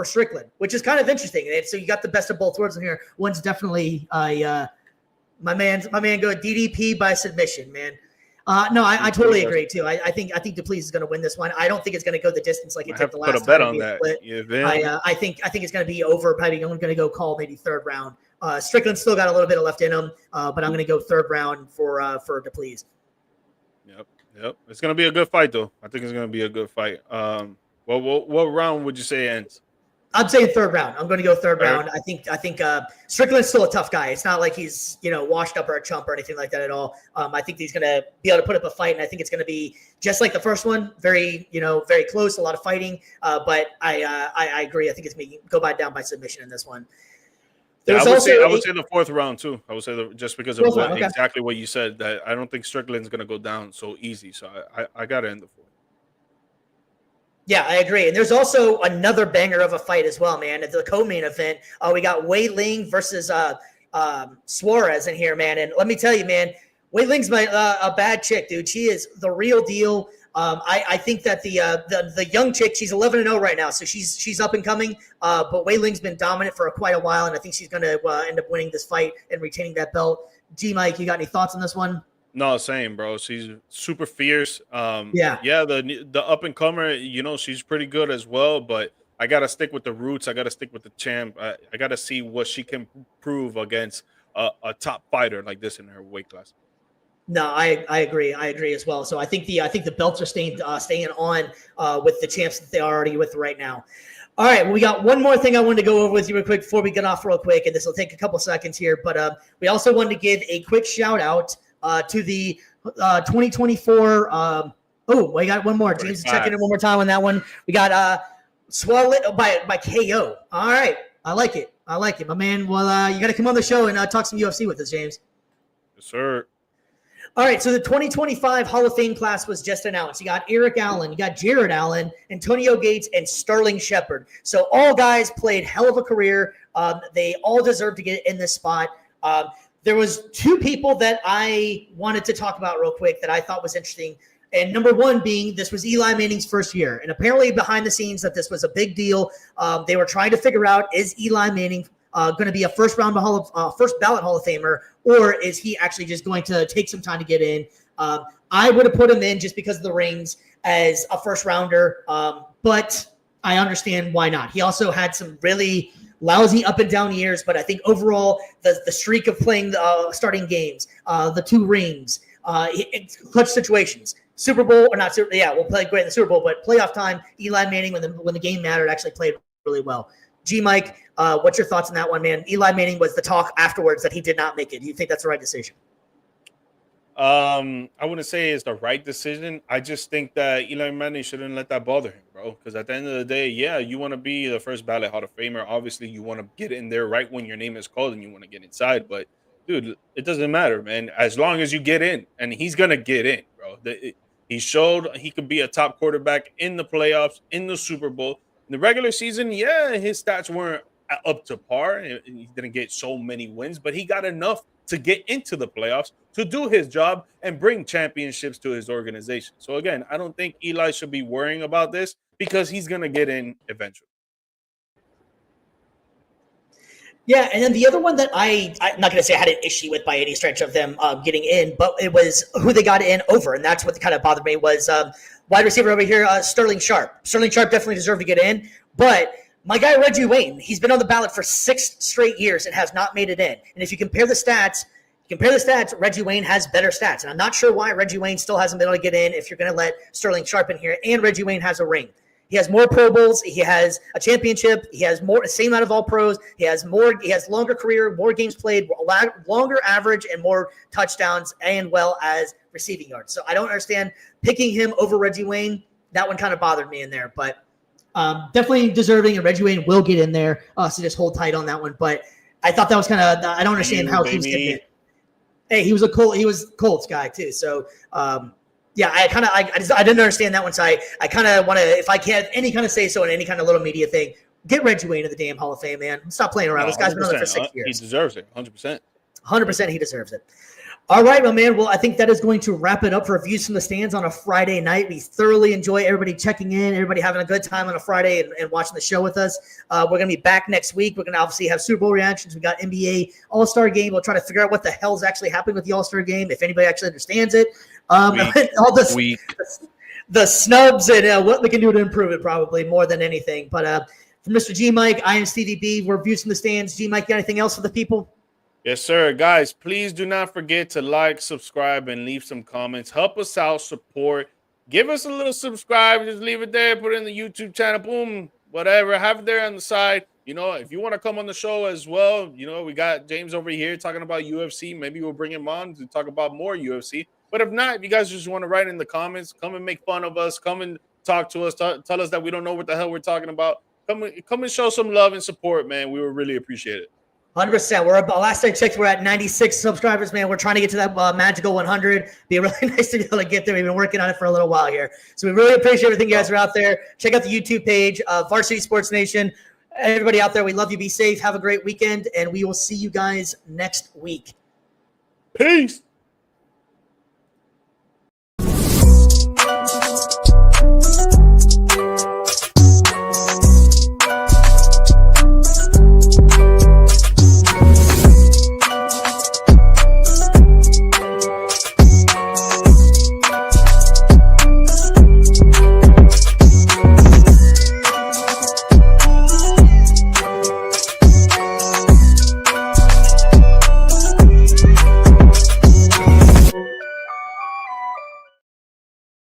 Speaker 1: Strickland, which is kind of interesting. And so you got the best of both worlds in here. One's definitely my man go DDP by submission, man. No, I totally agree too. I think Duplessis is going to win this one. I don't think it's going to go the distance like it did the last time. Put a bet on that. I think it's going to be over. Probably I'm going to go call maybe third round. Strickland's still got a little bit of left in him, but I'm going to go third round for Duplessis.
Speaker 2: Yep. It's going to be a good fight though. I think it's going to be a good fight. What round would you say ends?
Speaker 1: I'm saying third round. I'm going to go third round. I think Strickland's still a tough guy. It's not like he's washed up or a chump or anything like that at all. I think he's going to be able to put up a fight, and I think it's going to be just like the first one, very very close, a lot of fighting. But I agree. I think it's going to go down by submission in this one.
Speaker 2: I would say the fourth round too. I would say just because of exactly what you said, that I don't think Strickland's going to go down so easy. So I got to end the fourth.
Speaker 1: Yeah, I agree. And there's also another banger of a fight as well, man. At the co-main event, we got Wei Ling versus Suarez in here, man. And let me tell you, man, Wei Ling's a bad chick, dude. She is the real deal. I think that the young chick, she's 11-0 right now, so she's up and coming. But Wei Ling's been dominant for quite a while, and I think she's going to end up winning this fight and retaining that belt. G-Mike, you got any thoughts on this one?
Speaker 2: No, same, bro. She's super fierce. The up and comer, she's pretty good as well. But I got to stick with the roots. I got to stick with the champ. I got to see what she can prove against a top fighter like this in her weight class.
Speaker 1: No, I agree. I agree as well. So I think the belts are staying on with the champs that they are already with right now. All right, well, we got one more thing I wanted to go over with you real quick before we get off real quick, and this will take a couple seconds here. But we also wanted to give a quick shout out to the 2024. We got one more. James is checking in one more time on that one. We got Swallow by KO. All right, I like it, my man. Well, you got to come on the show and talk some UFC with us, James.
Speaker 2: Yes, sir.
Speaker 1: All right, so the 2025 Hall of Fame class was just announced. You got Eric Allen, you got Jared Allen, Antonio Gates, and Sterling Shepard. So all guys played hell of a career. They all deserve to get in this spot. There was two people that I wanted to talk about real quick that I thought was interesting. And number one being this was Eli Manning's first year. And apparently behind the scenes that this was a big deal. They were trying to figure out, is Eli Manning going to be a first ballot Hall of Famer, or is he actually just going to take some time to get in? I would have put him in just because of the rings as a first rounder, but I understand why not. He also had some really lousy up and down years, but I think overall the streak of playing starting games, the 2 rings, clutch situations, Super Bowl or not? We'll play great in the Super Bowl, but playoff time, Eli Manning when the game mattered actually played really well. G Mike, what's your thoughts on that one, man? Eli Manning was the talk afterwards that he did not make it. Do you think that's the right decision?
Speaker 2: I wouldn't say it's the right decision. I just think that Eli Manning shouldn't let that bother him, bro. Because at the end of the day, yeah, you want to be the first ballot Hall of Famer. Obviously, you want to get in there right when your name is called and you want to get inside. But, dude, it doesn't matter, man. As long as you get in, and he's going to get in, bro. He showed he could be a top quarterback in the playoffs, in the Super Bowl. In the regular season, yeah, his stats weren't up to par. He didn't get so many wins, but he got enough to get into the playoffs, to do his job, and bring championships to his organization. So, again, I don't think Eli should be worrying about this because he's going to get in eventually.
Speaker 1: Yeah, and then the other one that I'm not going to say I had an issue with by any stretch of them getting in, but it was who they got in over, and that's what kind of bothered me was wide receiver over here, Sterling Sharp. Sterling Sharp definitely deserved to get in, but my guy Reggie Wayne, he's been on the ballot for 6 straight years and has not made it in. And if you compare the stats, Reggie Wayne has better stats. And I'm not sure why Reggie Wayne still hasn't been able to get in if you're going to let Sterling Sharp in here. And Reggie Wayne has a ring. He has more Pro Bowls. He has a championship. He has same amount of all pros. He has longer career, more games played, longer average, and more touchdowns, and well as receiving yards. So I don't understand picking him over Reggie Wayne. That one kind of bothered me in there, but definitely deserving, and Reggie Wayne will get in there. So just hold tight on that one. But I thought that was kind of I don't understand how he was getting it. Hey, he was Colts guy too. So yeah, I didn't understand that one. So I kind of want to, if I can, any kind of say so in any kind of little media thing, get Reggie Wayne to the damn Hall of Fame, man. Stop playing around. This guy's been on there for 6 years.
Speaker 2: He deserves it, 100%.
Speaker 1: 100% he deserves it. All right, my man. Well, I think that is going to wrap it up for Views from the Stands on a Friday night. We thoroughly enjoy everybody checking in, everybody having a good time on a Friday and watching the show with us. We're going to be back next week. We're going to obviously have Super Bowl reactions. We got NBA All-Star Game. We'll try to figure out what the hell's actually happening with the All-Star Game, if anybody actually understands it. All the snubs and what we can do to improve it, probably more than anything. But for Mr. G Mike, I am Stevie B. We're Views from the Stands. G Mike, got anything else for the people?
Speaker 2: Yes, sir. Guys, please do not forget to like, subscribe, and leave some comments. Help us out, support. Give us a little subscribe. Just leave it there. Put it in the YouTube channel. Boom. Whatever. Have it there on the side. You know, if you want to come on the show as well, you know, we got James over here talking about UFC. Maybe we'll bring him on to talk about more UFC. But if not, if you guys just want to write in the comments, come and make fun of us. Come and talk to us. Tell us that we don't know what the hell we're talking about. Come and show some love and support, man. We would really appreciate it.
Speaker 1: 100%. Last I checked, we're at 96 subscribers, man. We're trying to get to that magical 100. Be really nice to be able to get there. We've been working on it for a little while here. So we really appreciate everything you guys are out there. Check out the YouTube page, Varsity Sports Nation. Everybody out there, we love you. Be safe. Have a great weekend, and we will see you guys next week.
Speaker 2: Peace.